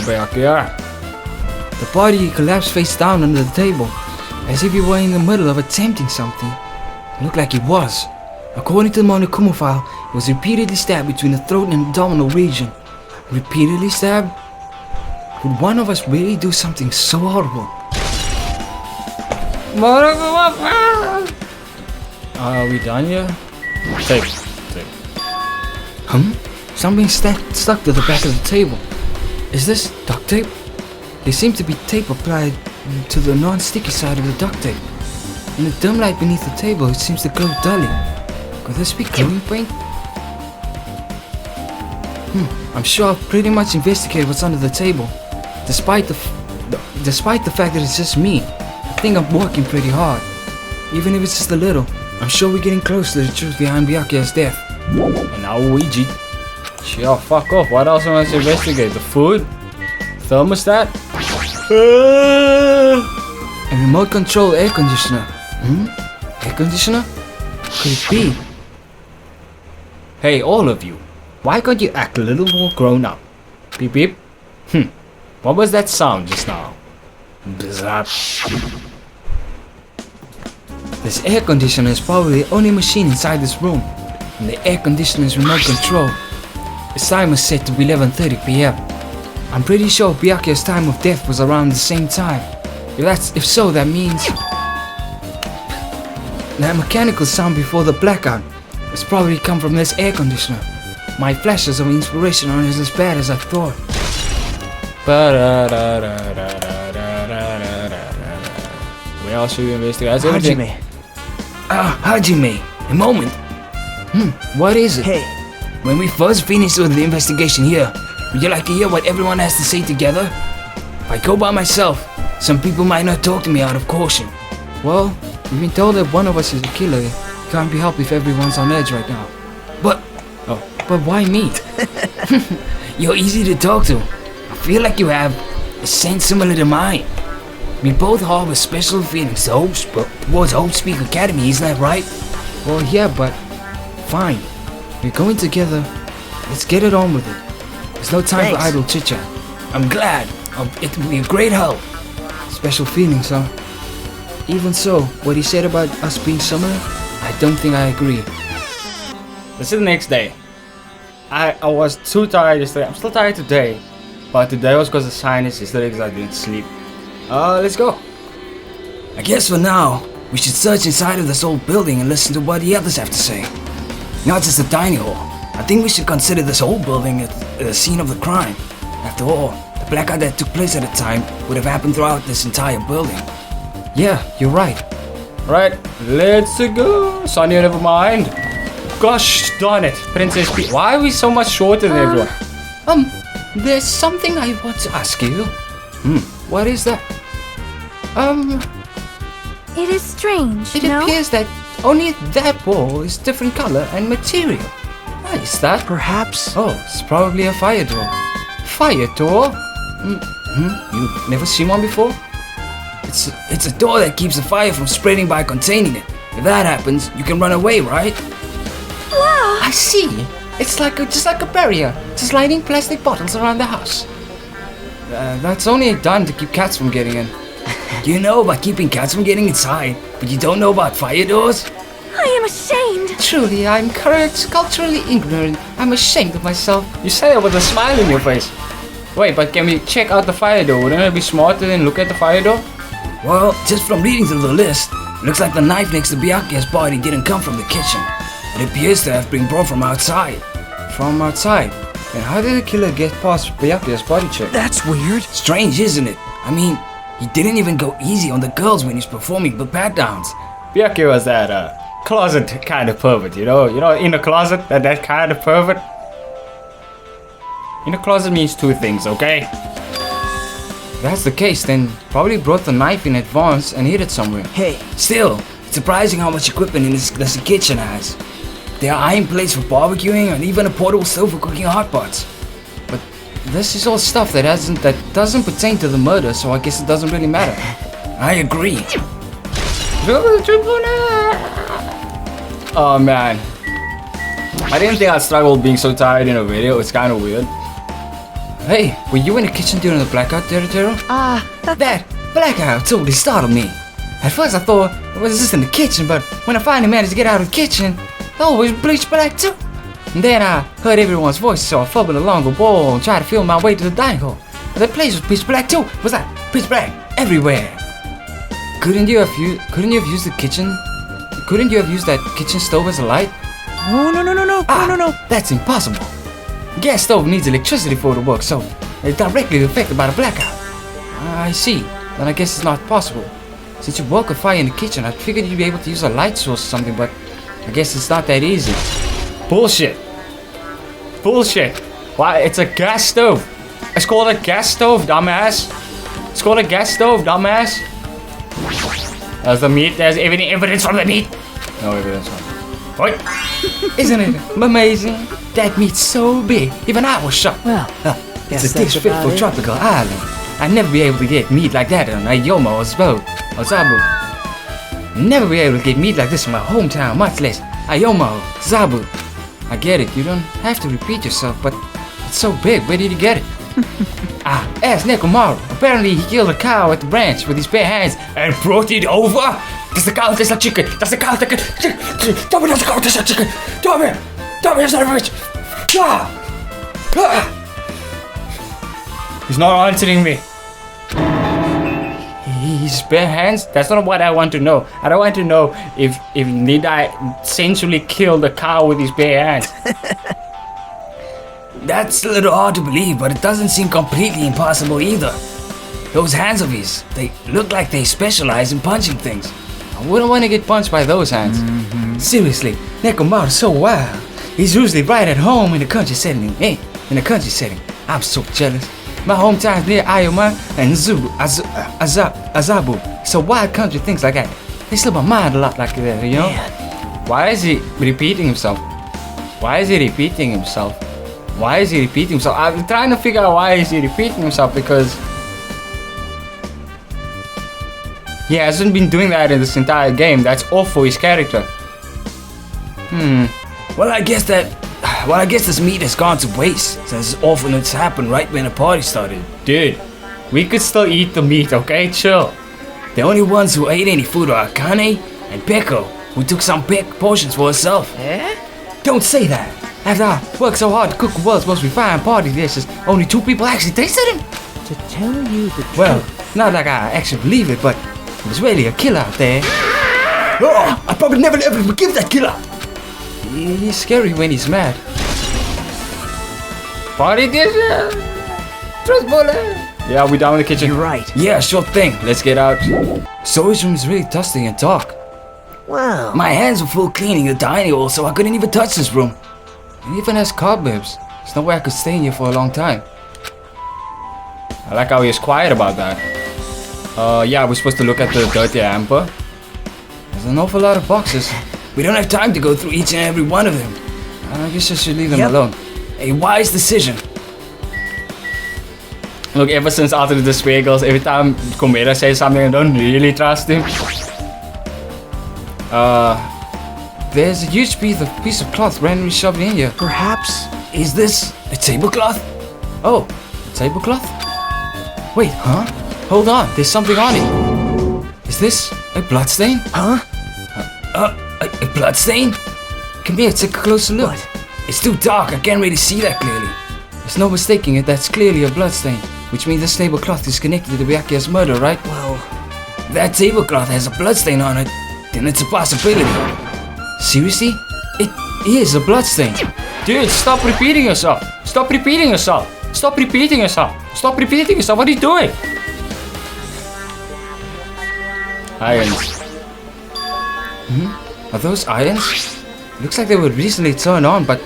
Byakuya. The body collapsed face down under the table, as if he were in the middle of attempting something. It looked like he was. According to the Monokuma file, he was repeatedly stabbed between the throat and abdominal region. Repeatedly stabbed? Would one of us really do something so horrible? Are we done here? Tape. Something stuck to the back of the table. Is this duct tape? There seems to be tape applied to the non-sticky side of the duct tape. In the dim light beneath the table, it seems to glow dully. Could this be glowing paint? I'm sure I've pretty much investigated what's under the table. Despite the fact that it's just me, I think I'm working pretty hard. Even if it's just a little, I'm sure we're getting close to the truth behind Byakuya's death. And now Ouija. Sure, fuck off. What else am I to investigate? The food? Thermostat? A remote control air conditioner. Air conditioner? Could it be? Hey, all of you. Why can't you act a little more grown up? Beep beep. What was that sound just now? Bzzap. This air conditioner is probably the only machine inside this room. And the air conditioner is remote control. Its time was set to 11:30 p.m. I'm pretty sure Byakuya's time of death was around the same time. If so, that means that mechanical sound before the blackout has probably come from this air conditioner. My flashes of inspiration aren't as bad as I thought. We all should investigate everything. Hajime. Hajime, a moment. What is it? Hey, When we first finish with the investigation here, would you like to hear what everyone has to say together? If I go by myself, some people might not talk to me out of caution. Well, we've been told that one of us is a killer. It can't be helped if everyone's on edge right now. But why me? You're easy to talk to. I feel like you have a sense similar to mine. We both harbor special feelings towards Hope Speak Academy, isn't that right? Well, yeah, but fine. We're going together. Let's get it on with it. There's no time for Thanks. idle chit-chat. I'm glad. It will be a great help. Special feelings, huh? Even so, what he said about us being similar, I don't think I agree. This is the next day. I was too tired yesterday. I'm still tired today. But today was because of sinus. Yesterday because I didn't sleep. Let's go. I guess for now, we should search inside of this old building and listen to what the others have to say. Not just the tiny hall. I think we should consider this whole building as the scene of the crime. After all, the blackout that took place at the time would have happened throughout this entire building. Yeah, you're right. Right, let's go. Sonia, never mind. Gosh darn it, Princess Peach. Why are we so much shorter than everyone? There's something I want to ask you. What is that? It is strange, It no? appears that only that wall is different color and material. What is that? perhaps. Oh, it's probably a fire door. Fire door? You've never seen one before? It's a door that keeps the fire from spreading by containing it. If that happens, you can run away, right? Wow! I see. It's just like a barrier, just lining plastic bottles around the house. That's only done to keep cats from getting in. You know about keeping cats from getting inside, but you don't know about fire doors? I am ashamed. Truly, I'm culturally ignorant. I'm ashamed of myself. You say that with a smile in your face. Wait, but can we check out the fire door? Wouldn't it be smarter than look at the fire door? Well, just from reading through the list, it looks like the knife next to Byakuya's body didn't come from the kitchen. It appears to have been brought from outside. From outside. And how did the killer get past Byakuya's body check? That's weird. Strange, isn't it? I mean, he didn't even go easy on the girls when he's performing the pat-downs. Byakuya was that closet kind of pervert, you know, in the closet, that kind of pervert. In the closet means two things, okay? If that's the case, then probably brought the knife in advance and hid it somewhere. Hey, Still, it's surprising how much equipment in this kitchen has. There are iron plates for barbecuing and even a portable stove for cooking hot pots. But this is all stuff that doesn't pertain to the murder, so I guess it doesn't really matter. I agree. Oh man. I didn't think I'd struggle being so tired in a video, it's kind of weird. Hey, were you in the kitchen during the blackout, Teru? That blackout totally startled me. At first I thought it was just in the kitchen, but when I finally managed to get out of the kitchen, it was bleached black too. And then I heard everyone's voice, so I fumbled along the wall and tried to feel my way to the dining hall. But the place was pitch black too. Was that pitch black everywhere? Couldn't you have used the kitchen? Couldn't you have used that kitchen stove as a light? no. No. That's impossible. Gas stove needs electricity for it to work, so it's directly affected by the blackout. I see. Then I guess it's not possible. Since you woke a fire in the kitchen, I figured you'd be able to use a light source or something, but I guess it's not that easy. Bullshit. Bullshit. Why? It's a gas stove. It's called a gas stove, dumbass. It's called a gas stove, dumbass. There's the meat. There's evidence from the meat. No evidence from it. What? Isn't it amazing? That meat's so big, even I was shocked. Well, It's guess a dish that's fit about for it. tropical island. I'd never be able to get meat like that on Ayomo as well. Zabu. You'll never be able to get meat like this in my hometown, much less Ayoma, Zabu. I get it, you don't have to repeat yourself, but it's so big, where did you get it? Ask Nekomaru. Apparently he killed a cow at the ranch with his bare hands and brought it over. Does the cow taste like chicken? Does the cow taste like chicken? Tell me, does the cow taste like chicken? Tell me, son of a bitch. He's not answering me. His bare hands? That's not what I want to know. I don't want to know if Nidai sensually killed a cow with his bare hands. That's a little hard to believe, but it doesn't seem completely impossible either. Those hands of his, they look like they specialize in punching things. I wouldn't want to get punched by those hands. Seriously, Nekomaru's so wild. He's usually right at home in the country setting. Hey, in the country setting. I'm so jealous. My hometown's near Ayoma and Azabu. So wild country things like that. They slip my mind a lot like that, you know? Man. Why is he repeating himself? Why is he repeating himself? Why is he repeating himself? I'm trying to figure out why is he repeating himself, because he hasn't been doing that in this entire game. That's off for his character. Well, I guess this meat has gone to waste, since often it's happened right when the party started. Dude, we could still eat the meat, okay? Chill. The only ones who ate any food are Akane and Peko, who took some big portions for herself. Don't say that. After I worked so hard to cook the world's most refined party dishes, only 2 people actually tasted them. To tell you the truth. Well, not like I actually believe it, but it was really a killer out there. Oh, I probably never ever forgive that killer. He's scary when he's mad. Party dishes. Trust bullet. Yeah, we down in the kitchen. You're right. Yeah, sure thing. Let's get out. So his room is really dusty and dark. Wow. My hands were full cleaning the dining hall, so I couldn't even touch this room. It even has cobwebs. There's no way I could stay in here for a long time. I like how he is quiet about that. Yeah, we're supposed to look at the dirty hamper. There's an awful lot of boxes. We don't have time to go through each and every one of them. I guess I should leave them Yep. alone. A wise decision. Look, ever since after the Spiegels, every time Komeda says something, I don't really trust him. There's a huge piece of cloth randomly shoved in here. Perhaps. Is this a tablecloth? Oh, a tablecloth? Wait, huh? Hold on, there's something on it. Is this a bloodstain? Huh? A bloodstain? Come here, take a closer look. What? It's too dark, I can't really see that clearly. There's no mistaking it, that's clearly a bloodstain. Which means this tablecloth is connected to the Byakuya's murder, right? Well, That tablecloth has a bloodstain on it, then it's a possibility. Seriously? It is a bloodstain. Dude, stop repeating yourself. Stop repeating yourself. Stop repeating yourself. Stop repeating yourself. What are you doing? Irons. Are those irons? Looks like they were recently turned on, but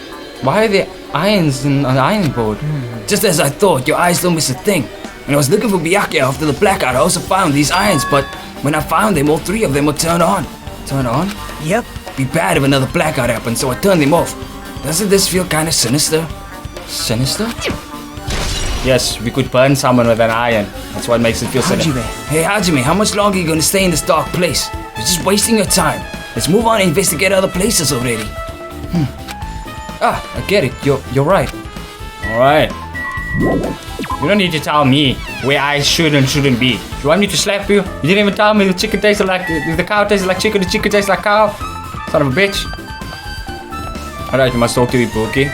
why are there irons in an iron board? Just as I thought, your eyes don't miss a thing. When I was looking for Byakuya after the blackout, I also found these irons, but when I found them, all 3 of them were turned on. Turn on? yep. Be bad if another blackout happened, so I turned them off. Doesn't this feel kind of sinister? Sinister? Yes, we could burn someone with an iron. That's what makes it feel sinister. Hajime. Hey Hajime, how much longer are you gonna stay in this dark place? You're just wasting your time. Let's move on and investigate other places already. Ah, I get it. You're right. Alright. You don't need to tell me where I should and shouldn't be. You want me to slap you? You didn't even tell me the chicken tasted like the cow tasted like chicken, the chicken tastes like cow. Son of a bitch. Alright, you must talk to Ibuki.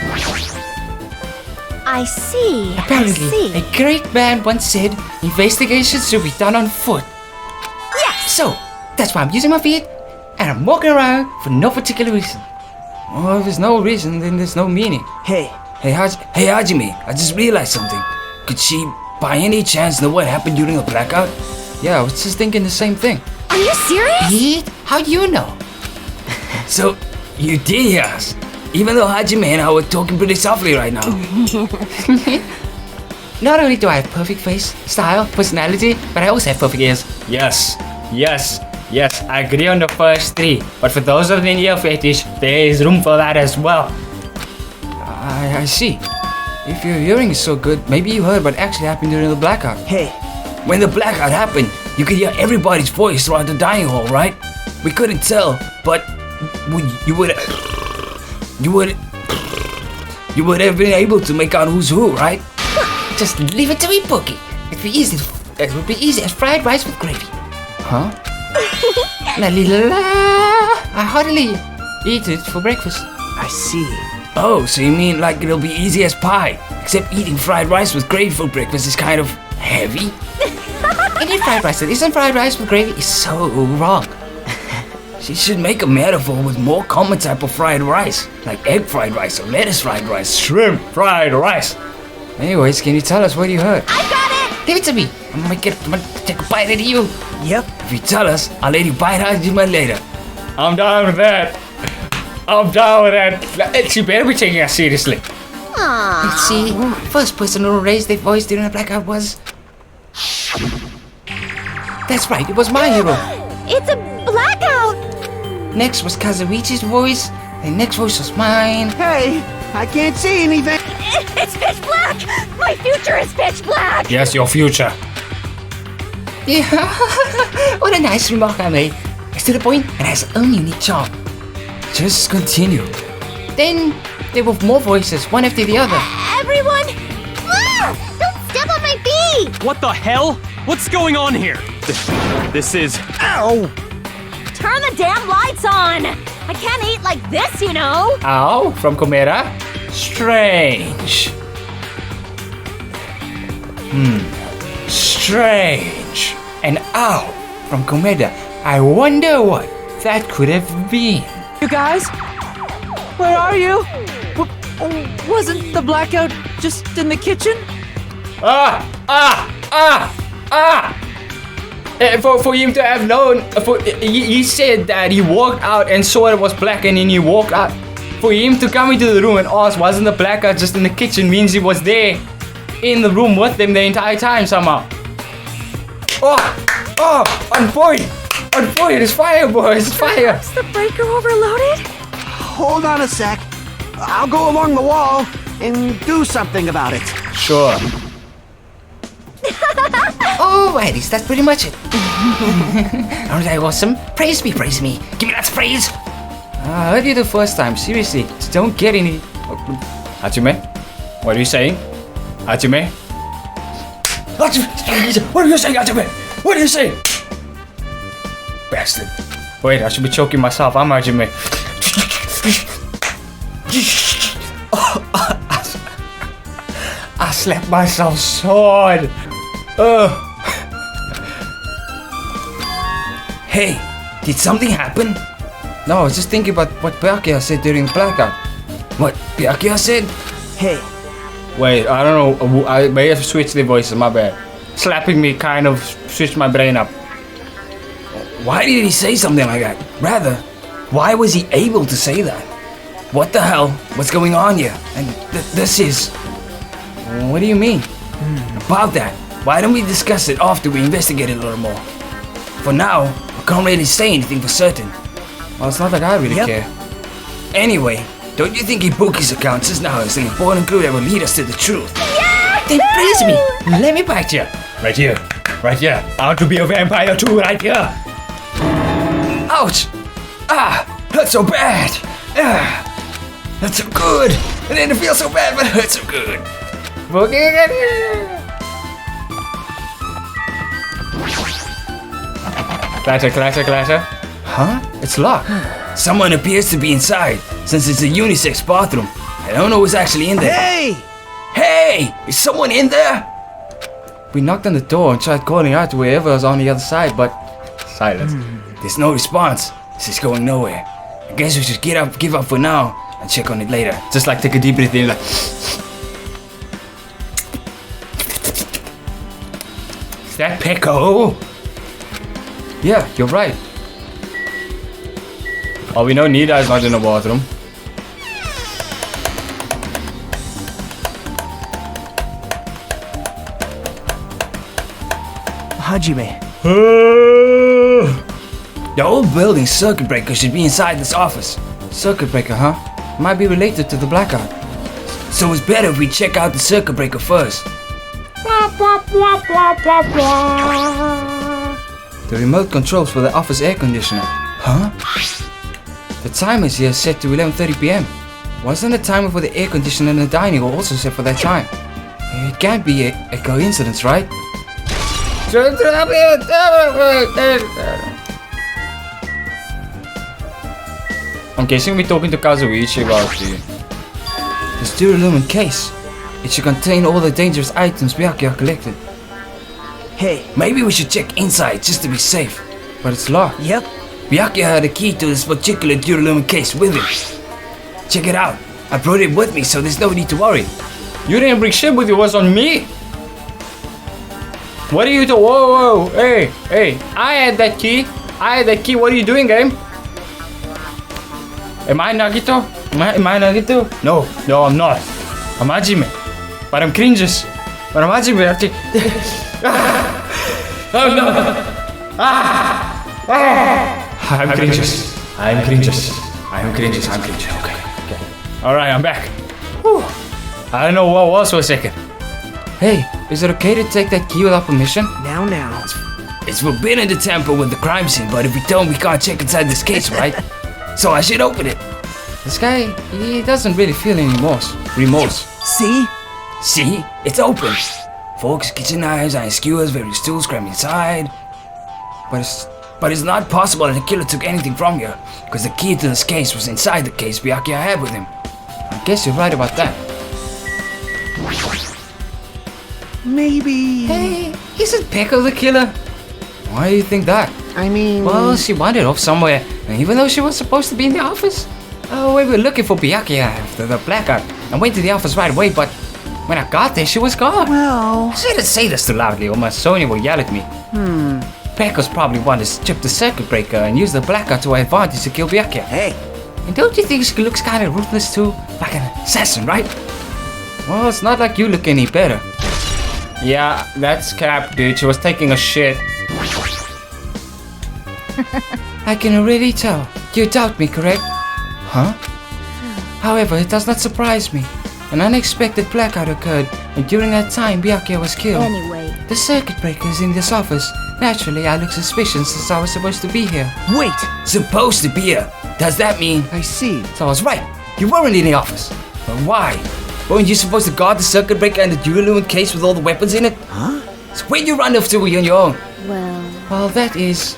I see. Apparently, I see. a great man once said investigations should be done on foot. Yes. So, that's why I'm using my feet and I'm walking around for no particular reason. Well, if there's no reason, then there's no meaning. Hey, Hey Hajime, I just realized something. Could she, by any chance, know what happened during the blackout? Yeah, I was just thinking the same thing. Are you serious? Pete, how do you know? So, you did hear us, even though Hajime and I were talking pretty softly right now. Not only do I have perfect face, style, personality, but I also have perfect ears. Yes, I agree on the first 3. But for those of the ear fetish, there is room for that as well. I see. If your hearing is so good, maybe you heard what actually happened during the blackout. hey, When the blackout happened, You could hear everybody's voice throughout the dining hall, right? We couldn't tell, but you would have been able to make out who's who, right? Just leave it to Ibuki. It would be easy as fried rice with gravy. Huh? La li la la. I heartily eat it for breakfast. I see. Oh, so you mean like it'll be easy as pie? Except eating fried rice with gravy for breakfast is kind of heavy? Any fried rice that isn't fried rice with gravy is so wrong. She should make a metaphor with more common type of fried rice, like egg fried rice or lettuce fried rice, shrimp fried rice. Anyways, can you tell us what you heard? I got it! Leave it to me. I'm gonna take a bite out of you. Yep. If you tell us, I'll let you bite out of you later. I'm down with that. I'm down with that. She better be taking us seriously. Aww. Let's see. First person who raised their voice during the blackout was... That's right, it was my hero. It's a blackout! Next was Kazuichi's voice. The next voice was mine. Hey, I can't see anything. It's pitch black! My future is pitch black! Yes, your future. Yeah, what a nice remark I made. It's to the point and has its own unique charm. Just continue. Then there were more voices, one after the other. Everyone! Ah! Don't step on my bee! What the hell? What's going on here? This is... Ow! Turn the damn lights on! I can't eat like this, you know! Ow, from Komera? Strange. Strange. And ow, from Komeda. I wonder what that could have been. You guys? Where are you? Wasn't the blackout just in the kitchen? For him to have known, he said that he walked out and saw it was black and then he walked out. For him to come into the room and ask, wasn't the blackout just in the kitchen, means he was there in the room with them the entire time somehow. On point! On point! It's fire, boys! It's fire! Is the breaker overloaded? Hold on a sec. I'll go along the wall and do something about it. Sure. Alrighty, so that's pretty much it. Aren't I awesome? Praise me, praise me. Give me that praise. I heard you the first time, seriously. Just don't get any... Hajime? What are you saying? Hajime? What are you saying, Hajime? What are you saying? Bastard. Wait, I should be choking myself. I'm Hajime. I slapped myself so hard. Hey, did something happen? No, I was just thinking about what Byakuya said during the blackout. What Byakuya said? Hey, Wait, I don't know. I may have switched the voices, my bad. Slapping me kind of switched my brain up. Why did he say something like that? Rather, why was he able to say that? What the hell? What's going on here? And this is... What do you mean? About that, why don't we discuss it after we investigate it a little more? For now, I can't really say anything for certain. Well, it's not like I really Yep. care. Anyway, don't you think Ibuki's account just now is an important clue that will lead us to the truth? Then praise me. Let me bite you. Right here. Right here. I want to be a vampire too, right here. Ouch! Ah! Hurts so bad! Ah! That's so good! And then it feels so bad, but it hurts so good! Clatter, clatter, clatter. Huh? It's locked. Someone appears to be inside, since it's a unisex bathroom. I don't know who's actually in there. hey! Hey! Is someone in there? We knocked on the door and tried calling out to whoever was on the other side, but silence. There's no response. This is going nowhere. I guess we should give up for now and check on it later. Just like take a deep breath in, like. Is that Peko? Yeah, you're right. Oh, we know Nida is not in the bathroom. Hajime. The old building circuit breaker should be inside this office. Circuit breaker, huh? Might be related to the blackout. So it's better if we check out the circuit breaker first. The remote controls for the office air conditioner. Huh? The timer here is set to 11:30 p.m. Wasn't the timer for the air conditioner in the dining hall also set for that time? It can't be a coincidence, right? I'm guessing we're talking to Kazuichi about This duralumin case. It should contain all the dangerous items Byakuya collected. Hey, Maybe we should check inside just to be safe. But it's locked. yep. Byakuya had a key to this particular duralumin case with him. Check it out. I brought it with me, so there's no need to worry. You didn't bring shit with you, it was on me. What are you doing? Whoa, whoa, hey, I had that key. What are you doing, game? Am I Nagito? Am I Nagito? No, I'm not. I'm Hajime. But I'm cringes. But I'm Hajime. Oh no. I'm cringes. Okay. Alright, I'm back. Whew. I don't know what was for a second. Hey, is it okay to take that key without permission? Now. It's forbidden to tamper with the crime scene, but if we don't, we can't check inside this case, right? So I should open it. This guy, he doesn't really feel any remorse. See? See? It's open. Forks, kitchen knives, iron skewers, various tools crammed inside. But it's not possible that the killer took anything from here, because the key to this case was inside the case Byakuya had with him. I guess you're right about that. Maybe... Hey, isn't Peko the killer? Why do you think that? I mean... Well, she wandered off somewhere, and even though she was supposed to be in the office. We were looking for Byakuya after the blackout. I went to the office right away, but when I got there, she was gone. Well... I shouldn't say this too loudly, or my Sonya will yell at me. Peko's probably wanted to strip the circuit breaker and use the blackout to her advantage to kill Byakuya. Hey! And don't you think she looks kind of ruthless too? Like an assassin, right? Well, it's not like you look any better. Yeah, that's cap, dude. She was taking a shit. I can already tell. You doubt me, correct? Huh? However, it does not surprise me. An unexpected blackout occurred, and during that time, Byakuya was killed. Anyway. The circuit breaker is in this office. Naturally, I look suspicious since I was supposed to be here. Wait! Supposed to be here? Does that mean? I see. So I was right. You weren't in the office. But why? Weren't you supposed to guard the circuit breaker and the duralumin case with all the weapons in it? Huh? So where'd you run off to on your own? Well, That is...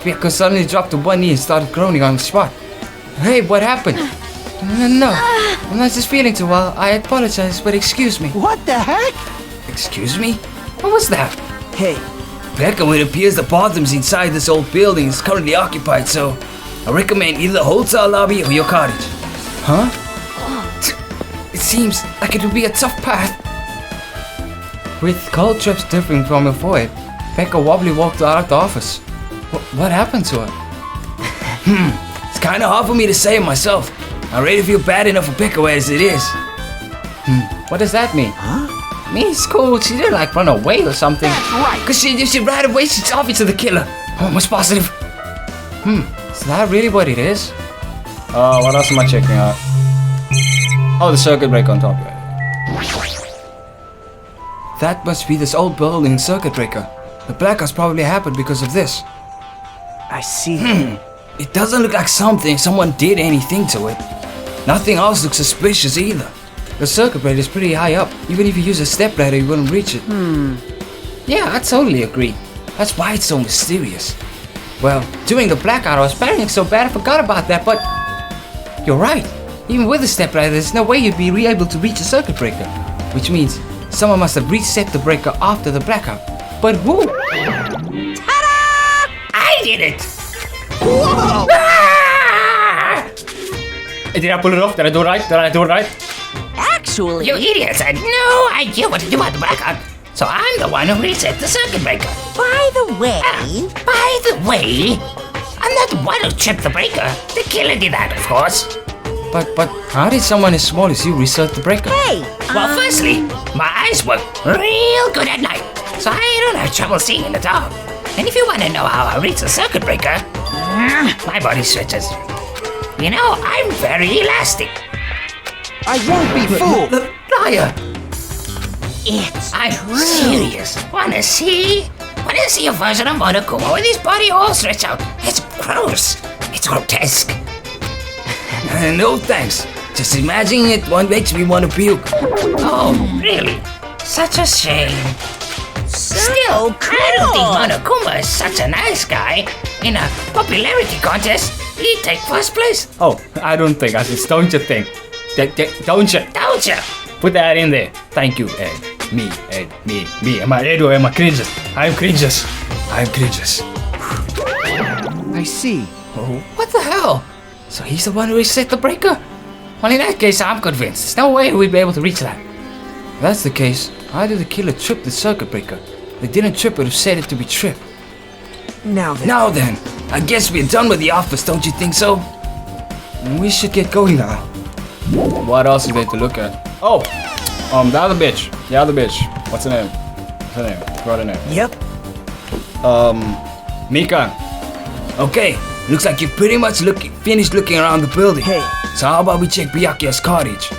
Byakuya suddenly dropped to one knee and started groaning on the spot. Hey, what happened? No, I'm not just feeling too well. I apologize, but excuse me. What the heck? Excuse me? What was that? Hey, Byakuya, it appears the bathrooms inside this old building is currently occupied, so I recommend either the hotel lobby or your cottage. Huh? It seems like it would be a tough path. With cold drips dripping from her forehead, Byakuya wobbly walked out of the office. What happened to her? It's kinda hard for me to say it myself. I already feel bad enough for Byakuya as it is. What does that mean? huh? Me, it's cool. She didn't like run away or something. That's right. Cause if she ran away, she's obviously the killer. I'm almost positive. Is that really what it is? What else am I checking out? Oh, the circuit breaker on top. That must be this old building circuit breaker. The blackouts probably happened because of this. I see. It doesn't look like someone did anything to it. Nothing else looks suspicious either. The circuit breaker is pretty high up. Even if you use a stepladder, you wouldn't reach it. Yeah, I totally agree. That's why it's so mysterious. Well, during the blackout, I was panicking so bad I forgot about that, but you're right. Even with a stepladder, there's no way you'd be able to reach a circuit breaker. Which means someone must have reset the breaker after the blackout. But who? Ta-da! I did it! Whoa! Did I pull it off? Did I do it right? actually... You idiots had no idea what to do about the blackout. So I'm the one who reset the circuit breaker. By the way... I'm not the one who tripped the breaker. The killer did that, of course. But how did someone as small as you reset the breaker? Hey! Well, firstly, my eyes work real good at night, so I don't have trouble seeing in the dark. And if you want to know how I reach the circuit breaker, my body switches. You know, I'm very elastic. I won't be fooled! Liar! it. I'm serious. Wanna see? Wanna see a version of Monokuma with his body all stretched out? It's gross. It's grotesque. No thanks. Just imagining it one makes me want to puke. Oh, really? Such a shame. Still, I don't think Monokuma is such a nice guy. In a popularity contest, he'd take first place. Oh, I don't think. I said, don't you think? Don't you? Don't you? Put that in there. Thank you, Ed. Me. Am I Ed or am I cringes? I'm cringes. I see. What the hell? So he's the one who reset the breaker? Well, in that case, I'm convinced. There's no way we'd be able to reach that. If that's the case, how did the killer trip the circuit breaker? They didn't trip it or set it to be tripped. Now then, I guess we're done with the office, don't you think so? We should get going now. What else is there to look at? Oh, the other bitch. What's her name? Wrote her name. Yep. Mika. Okay, looks like you've pretty much finished looking around the building. Hey. So how about we check Byakuya's cottage?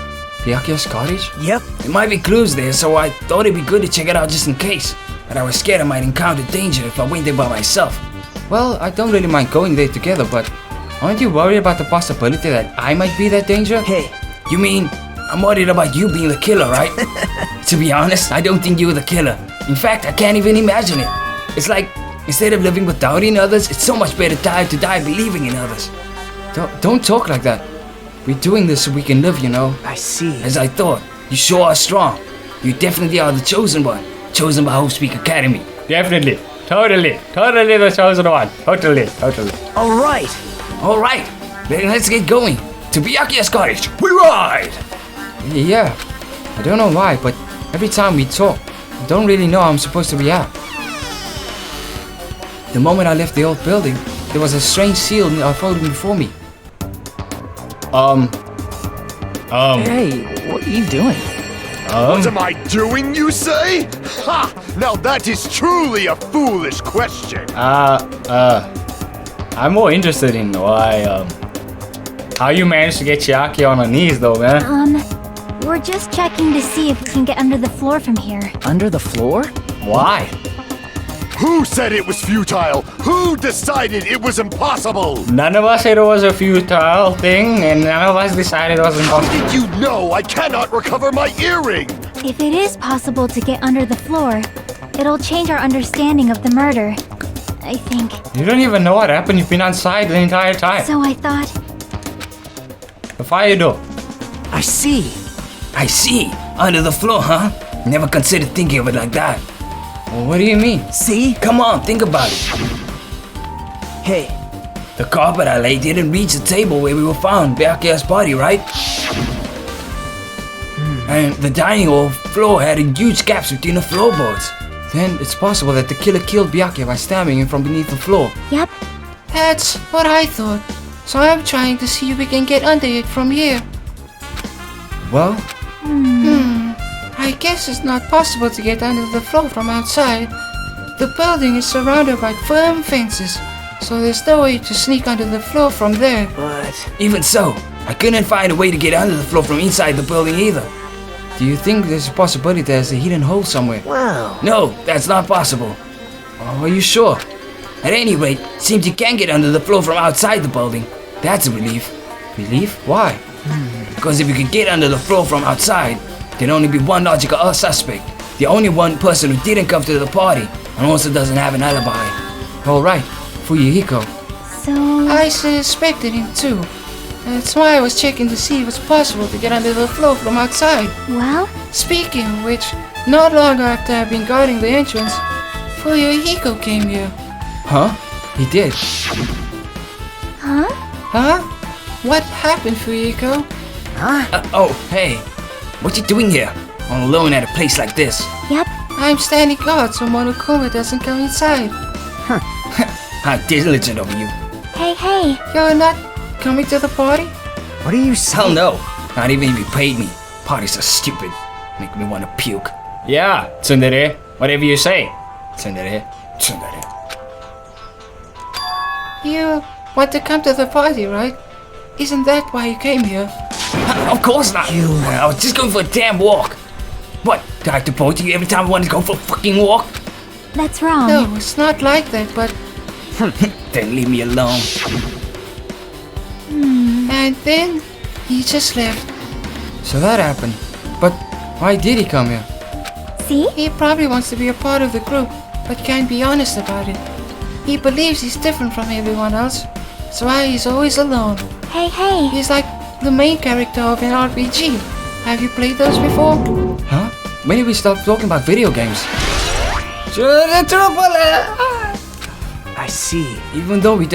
Byakuya's cottage? Yep. There might be clues there, so I thought it'd be good to check it out just in case. But I was scared I might encounter danger if I went there by myself. Well, I don't really mind going there together, but aren't you worried about the possibility that I might be that danger? Hey. You mean, I'm worried about you being the killer, right? To be honest, I don't think you're the killer. In fact, I can't even imagine it. It's like, instead of living with doubting others, it's so much better to die believing in others. Don't talk like that. We're doing this so we can live, you know. I see. As I thought, you sure are strong. You definitely are the chosen one. Chosen by Hope Speak Academy. Definitely. Totally the chosen one. Totally. All right. Then let's get going. To Byakuya's cottage, we ride! Yeah. I don't know why, but every time we talk, I don't really know how I'm supposed to react. The moment I left the old building, there was a strange seal unfolding before me. Hey, what are you doing? What am I doing, you say? Ha! Now that is truly a foolish question. I'm more interested in why, how you managed to get Chiaki on her knees though, man. We're just checking to see if we can get under the floor from here. Under the floor? Why? Who said it was futile? Who decided it was impossible? None of us said it was a futile thing, and none of us decided it was How impossible. did you know I cannot recover my earring? If it is possible to get under the floor, it'll change our understanding of the murder. I think. You don't even know what happened. You've been outside the entire time. So I thought. The fire door. I see. Under the floor, huh? Never considered thinking of it like that. Well, what do you mean? See? Come on, think about it. Hey. The carpet I laid didn't reach the table where we were found, Byakuya's body, right? And the dining hall floor had huge gaps between the floorboards. Then it's possible that the killer killed Byakuya by stabbing him from beneath the floor. Yep. That's what I thought. So I'm trying to see if we can get under it from here. Well, I guess it's not possible to get under the floor from outside. The building is surrounded by firm fences, so there's no way to sneak under the floor from there. But Even so, I couldn't find a way to get under the floor from inside the building either. do you think there's a possibility there's a hidden hole somewhere? well, No, that's not possible. Oh, are you sure? At any rate, seems you can get under the floor from outside the building. That's a relief. Relief? Why? Because if you could get under the floor from outside, there'd only be one logical suspect. The only one person who didn't come to the party and also doesn't have an alibi. Alright, Fuyuhiko. So. I suspected him too. That's why I was checking to see if it's possible to get under the floor from outside. Well? Speaking of which, not long after I've been guarding the entrance, Fuyuhiko came here. Huh? He did. Huh? Huh? What happened, Fuyuhiko? Oh, hey. What you doing here? All alone at a place like this? Yep. I'm standing guard so Monokuma doesn't come inside. How diligent of you. Hey. You're not coming to the party? what are you saying? Hell no. Not even if you paid me. Parties are stupid. Make me want to puke. Yeah, tsundere. Whatever you say. Tsundere. You want to come to the party, right? Isn't that why you came here? Of course not. I was just going for a damn walk. What? Do I have to point to you every time I want to go for a fucking walk? That's wrong. No, it's not like that, but... Then leave me alone. And then he just left. So that happened. But why did he come here? See? He probably wants to be a part of the group, but can't be honest about it. He believes he's different from everyone else. That's why he's always alone. Hey, hey. He's like the main character of an RPG. Have you played those before? Huh? When did we stop talking about video games? I see. Even though we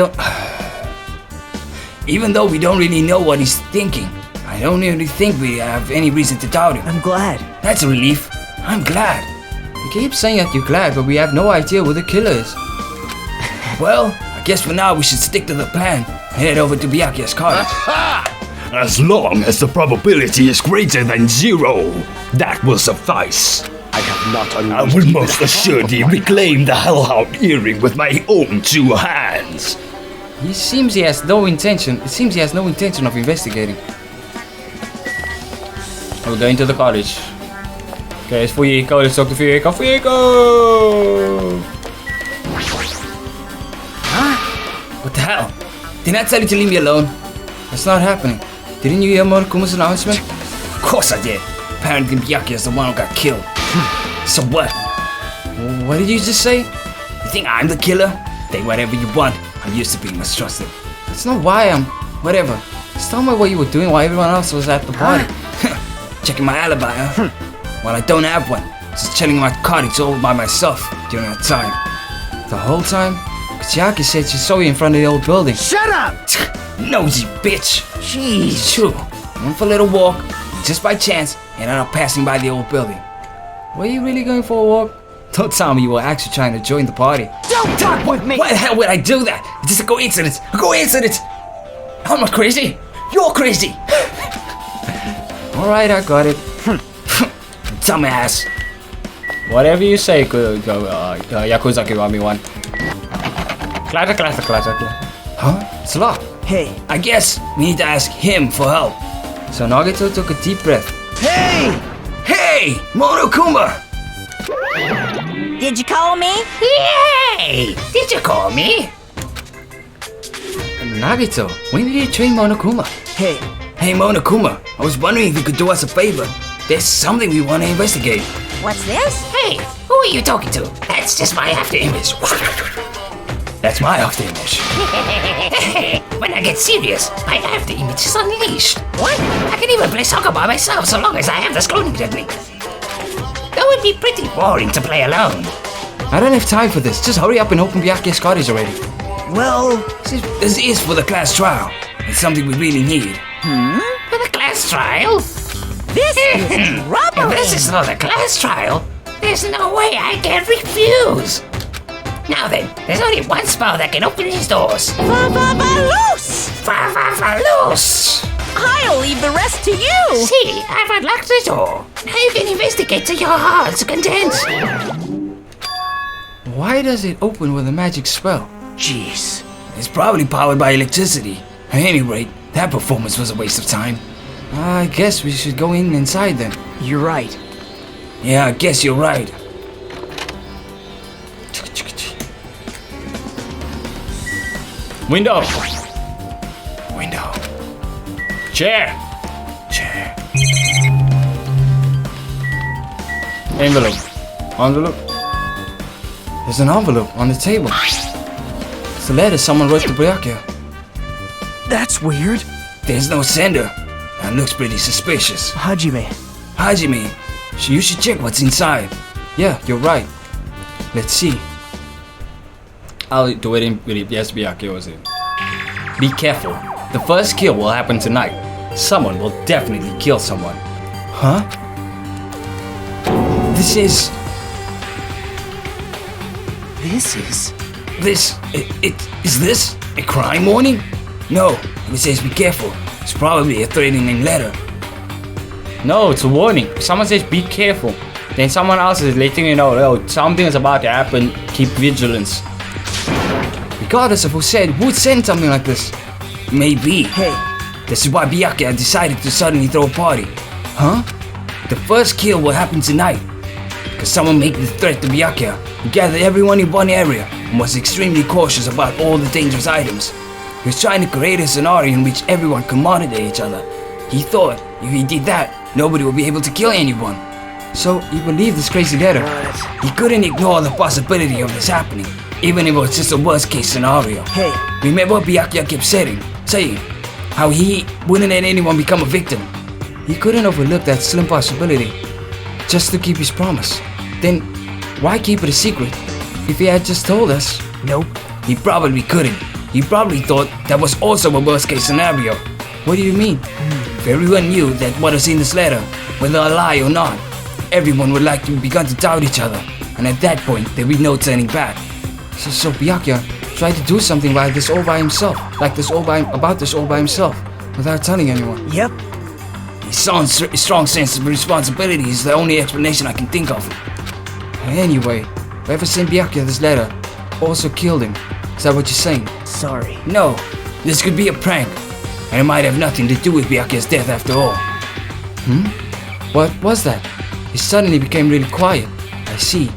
don't really know what he's thinking, I don't really think we have any reason to doubt him. I'm glad. That's a relief. I'm glad. You keep saying that you're glad, but we have no idea who the killer is. Well, I guess for now we should stick to the plan and head over to Byakuya's cottage. As long as the probability is greater than 0, that will suffice. I have not I will most assuredly reclaim the Hellhound earring with my own 2 hands. It seems he has no intention of investigating. We're going to the cottage. Okay, it's Fuyiko. Let's talk to Fuyiko. Fuyiko! What the hell? Didn't I tell you to leave me alone? That's not happening. Didn't you hear Monokuma's announcement? Of course I did. Apparently Byakuya's the one who got killed. So what? What did you just say? You think I'm the killer? Think whatever you want. I'm used to being mistrusted. That's not why I'm... Whatever. Just tell me what you were doing while everyone else was at the party. Checking my alibi, huh? Well, I don't have one. Just chilling in my cottage all by myself during that time. The whole time? Chiaki said she saw you in front of the old building. Shut up! Nosy bitch. Jeez. True. Went for a little walk, just by chance, and ended up passing by the old building. Were you really going for a walk? Don't tell me you were actually trying to join the party. Don't talk with me! Why the hell would I do that? It's just a coincidence. A coincidence! I'm not crazy. You're crazy. Alright, I got it. Dumbass. Whatever you say, Yakuza Kiwami-1. Clatter, clatter, clatter. Huh? It's locked. Hey. I guess we need to ask him for help. So Nagito took a deep breath. Hey! Hey! Monokuma! Did you call me? Hey! Did you call me? Nagito, when did you train Monokuma? Hey. Hey Monokuma, I was wondering if you could do us a favor. There's something we want to investigate. What's this? Hey, who are you talking to? That's just my after image. That's my after image. When I get serious, my after image is unleashed. What? I can even play soccer by myself so long as I have this cloning technique. That would be pretty boring to play alone. I don't have time for this. Just hurry up and open Byakuya's cottage already. Well... This is for the class trial. It's something we really need. For the class trial? This is rubber. If this is for the class trial, there's no way I can refuse. Now then, there's only one spell that can open these doors. Loose! Loose! I'll leave the rest to you. See, I've unlocked the door. Now you can investigate to your heart's content. Why does it open with a magic spell? Jeez. It's probably powered by electricity. At any rate, that performance was a waste of time. I guess we should go inside then. You're right. Yeah, I guess you're right. Window. Window. Chair. Chair. Envelope. Envelope. There's an envelope on the table. It's a letter someone wrote to Byakuya. That's weird. There's no sender. That looks pretty suspicious. Hajime. Hajime, you should check what's inside. Yeah, you're right. Let's see. I'll do it in yes, Byakuya was in. Be careful. The first kill will happen tonight. Someone will definitely kill someone. Huh? This is... Is this a crime warning? No, it says be careful. It's probably a threatening letter. No, it's a warning. Someone says be careful. Then someone else is letting you know, oh, something is about to happen. Keep vigilance. Regardless of who would send something like this? Maybe. Hey. This is why Byakuya decided to suddenly throw a party. Huh? The first kill will happen tonight. Because someone made the threat to Byakuya. He gathered everyone in one area and was extremely cautious about all the dangerous items. He was trying to create a scenario in which everyone could monitor each other. He thought if he did that, nobody would be able to kill anyone. So he believed this crazy letter. He couldn't ignore the possibility of this happening, even if it was just a worst case scenario. Hey. Remember what Byakuya kept saying how he wouldn't let anyone become a victim. He couldn't overlook that slim possibility just to keep his promise. Then why keep it a secret if he had just told us? Nope. He probably couldn't. He probably thought that was also a worst case scenario. What do you mean? If everyone knew that what was in this letter, whether a lie or not, everyone would likely begin to doubt each other, and at that point there'd be no turning back. So Byakuya tried to do something about this all by himself, without telling anyone. Yep. His strong sense of responsibility is the only explanation I can think of. Anyway, whoever sent Byakuya this letter also killed him. Is that what you're saying? Sorry. No, this could be a prank, and it might have nothing to do with Byakuya's death after all. What was that? He suddenly became really quiet. I see.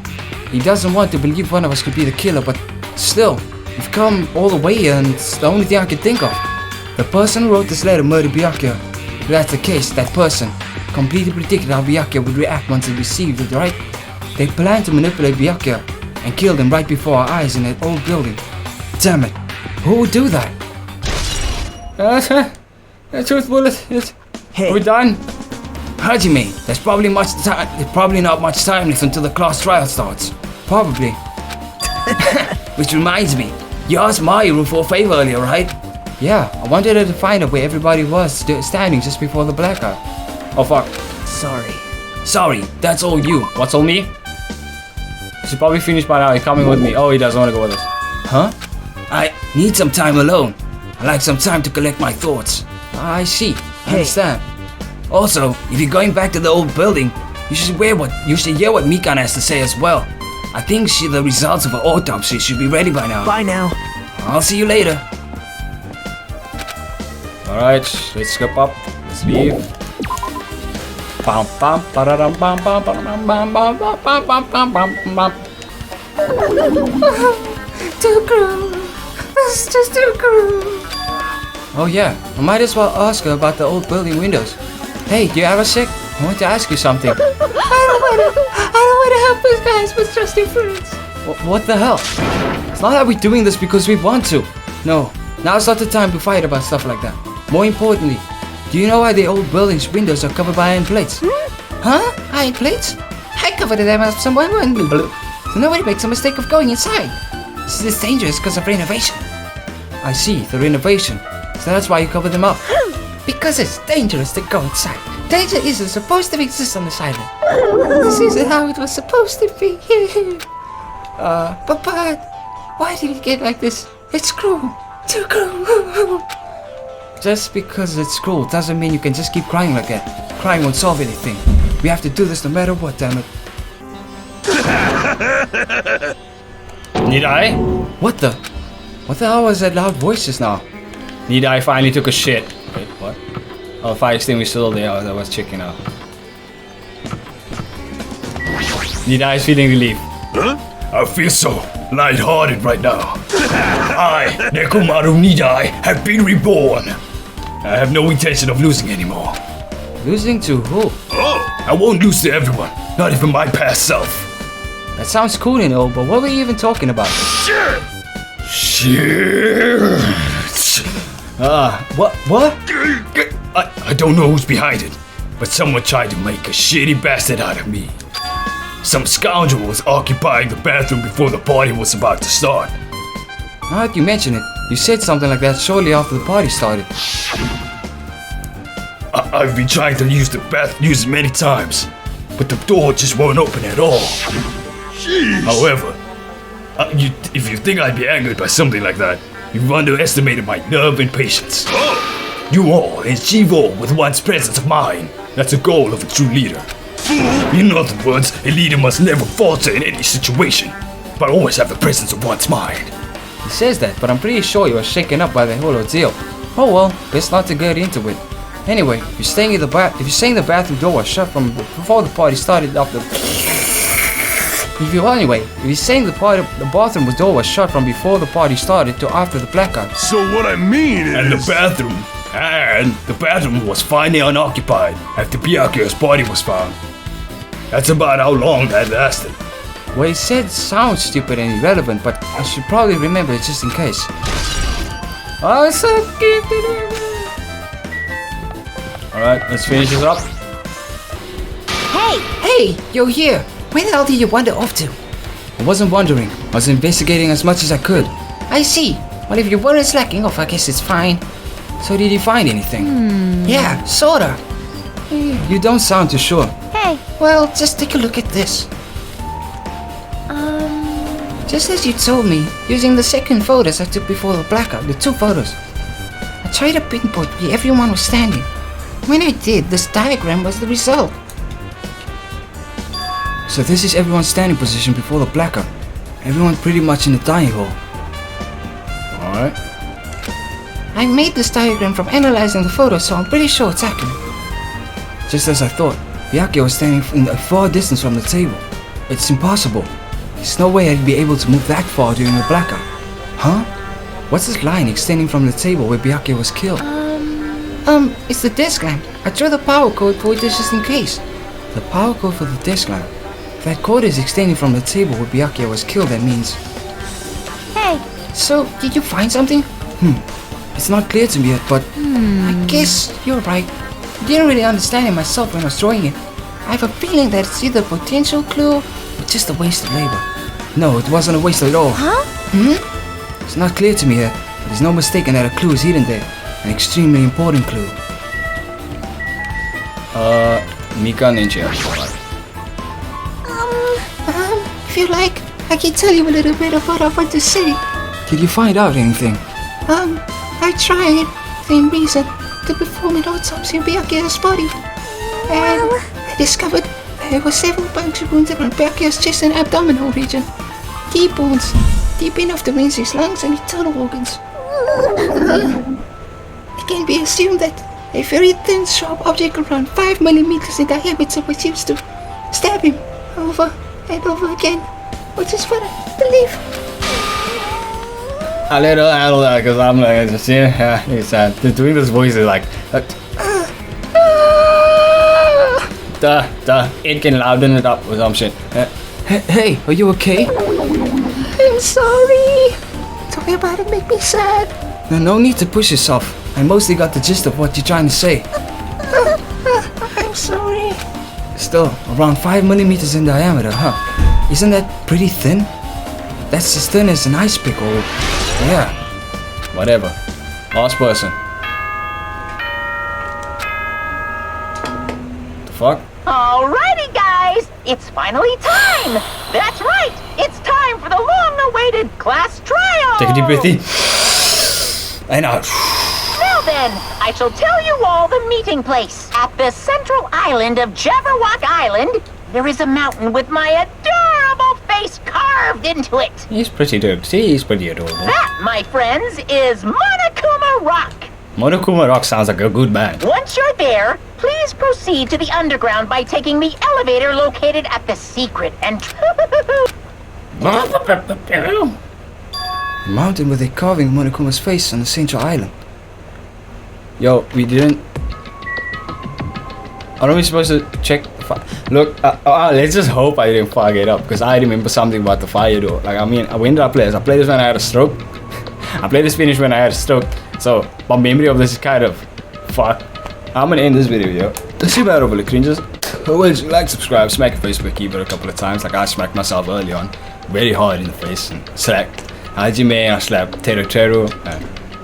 He doesn't want to believe one of us could be the killer, but still, we've come all the way here and it's the only thing I can think of. The person who wrote this letter murdered Byakuya. If that's the case, that person completely predicted how Byakuya would react once he received it, right? They planned to manipulate Byakuya and kill him right before our eyes in that old building. Damn it, who would do that? Truth bullet. Hey. Are we done? Hajime, there's probably not much time left until the class trial starts. Probably. Which reminds me, you asked Mayu for a favor earlier, right? Yeah, I wanted her to find out where everybody was standing just before the blackout. Oh fuck. Sorry, that's all you. What's all me? You should probably finish by now. You're coming with me. Oh, he doesn't want to go with us. Huh? I need some time alone. I like some time to collect my thoughts. I see. I understand. Also, if you're going back to the old building, you should hear what Mikan has to say as well. I think the results of her autopsy should be ready by now. Bye now. I'll see you later. Alright, let's skip up. Let's leave. Bam bam bam bam bam bam bam bam bam bam bam bam. Too cruel. That's just too cruel. Oh yeah, I might as well ask her about the old building windows. Hey, do you have a sec? I want to ask you something. I don't want to help those guys with just your friends. What the hell? It's not that we're doing this because we want to. No, now's not the time to fight about stuff like that. More importantly, do you know why the old building's windows are covered by iron plates? Huh? Iron plates? I covered them up somewhere so nobody makes a mistake of going inside. This is dangerous because of renovation. I see, the renovation. So that's why you covered them up. Because it's dangerous to go inside. Danger isn't supposed to exist on this island. This isn't how it was supposed to be. But why did it get like this? It's cruel. Too cruel. Just because it's cruel doesn't mean you can just keep crying like that. Crying won't solve anything. We have to do this no matter what, damn it. Need I? What the hell was that loud voice just now? Need I finally took a shit. Wait, what? Oh, the fire extinguisher still there. Oh, that was checking out. Need I is feeling relief. Huh? I feel so lighthearted right now. I, Nekomaru Nidai, have been reborn. I have no intention of losing anymore. Losing to who? I won't lose to everyone, not even my past self. That sounds cool and all, but what were you even talking about? Shit! What? I don't know who's behind it, but someone tried to make a shitty bastard out of me. Some scoundrel was occupying the bathroom before the party was about to start. Now that you mention it, you said something like that shortly after the party started. I've been trying to use it many times, but the door just won't open at all. Jeez. However, if you think I'd be angered by something like that, you've underestimated my nerve and patience. You all achieve all with one's presence of mind. That's the goal of a true leader. In other words, a leader must never falter in any situation, but always have the presence of one's mind. He says that, but I'm pretty sure you were shaken up by the whole ordeal. Oh well, best not to get into it. Anyway, if you're saying the bathroom door was shut from before the party started after. If you're saying the bathroom door was shut from before the party started to after the blackout. So what I mean is... And the bathroom was finally unoccupied after Byakuya's body was found. That's about how long that lasted. What he said sounds stupid and irrelevant, but I should probably remember it just in case. Oh, it's so cute. Alright, let's finish this up. Hey, you're here. Where the hell did you wander off to? I wasn't wondering. I was investigating as much as I could. I see. Well, if you weren't slacking off, I guess it's fine. So did you find anything? Yeah, sorta. You don't sound too sure. Hey, Well, just take a look at this. Just as you told me, using the second photos I took before the blackout, the 2 photos, I tried to pinpoint where everyone was standing. When I did, this diagram was the result. So this is everyone's standing position before the blackout. Everyone pretty much in the dining hall. Alright. I made this diagram from analyzing the photos, so I'm pretty sure it's accurate. Just as I thought, Byakuya was standing in a far distance from the table. It's impossible. There's no way I'd be able to move that far during the blackout. Huh? What's this line extending from the table where Byakuya was killed? It's the desk lamp. I drew the power code for it just in case. The power code for the desk lamp. If that cord is extending from the table where Byakuya was killed, that means... hey, So, did you find something? It's not clear to me yet, but... I guess you're right. I didn't really understand it myself when I was drawing it. I have a feeling that it's either a potential clue or just a waste of labor. No, it wasn't a waste at all. It's not clear to me yet, but there's no mistaking that a clue is hidden there. An extremely important clue. Mika Ninja. If you like, I can tell you a little bit of what I want to say. Did you find out anything? I tried, same reason, to perform an autopsy of Byakuya's body. And I discovered there were several puncture wounds around Byakuya's chest and abdominal region. Deep wounds, deep enough to rinse his lungs and internal organs. It can be assumed that a very thin, sharp object around 5 millimeters in diameter was used to stab him over and over again, which is what I believe. A little handle that because I'm like, just it's they're doing this voice is like, it can louden it up or some shit. Hey, are you okay? I'm sorry. Talking about it make me sad. No need to push yourself. I mostly got the gist of what you're trying to say. I'm sorry. Still, around 5 millimeters in diameter, huh? Isn't that pretty thin? That's as thin as an ice pick or... Yeah. Whatever. Last person. The fuck? Alrighty, guys, it's finally time. That's right, it's time for the long-awaited class trial. Take a deep breath in. And out. Now then, I shall tell you all the meeting place. At the central island of Jabberwock Island, there is a mountain with my adorable face carved into it. He's pretty good. See, he's pretty adorable. That, my friends, is Monokuma Rock. Monokuma Rock sounds like a good band. Once you're there, please proceed to the underground by taking the elevator located at the secret entrance. A mountain with a carving of Monokuma's face on the central island. Yo, we didn't... Aren't we supposed to check... Look, let's just hope I didn't fuck it up, because I remember something about the fire door. Like, I mean, when did I play this? I played this when I had a stroke. I played this finish when I had a stroke. So, my memory of this is kind of fucked. I'm gonna end this video, yo. That's about overlordcringus. Always like, subscribe, smack your Facebook keyboard a couple of times, like I smacked myself early on. Very hard in the face, and slapped Hajime, I slapped Teru.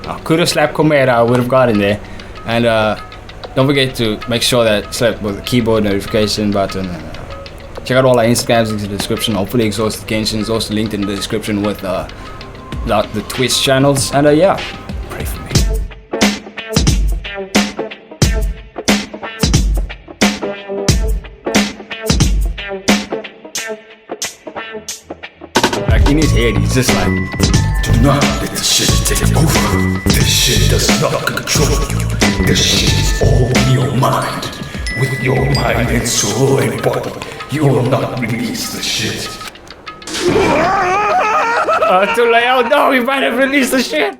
I could have slapped Komera, I would have gotten there. And don't forget to make sure that slap with the keyboard notification button. Check out all our Instagrams in the description. Hopefully Exhausted Genshin is also linked in the description with the Twitch channels. And yeah, pray for me. Like in his head, he's just like, Do not let the shit take over. This shit does not control you. The shit is all in your mind. With your mind and soul and body, you will not release the shit. Too late. Oh no, we might have released the shit.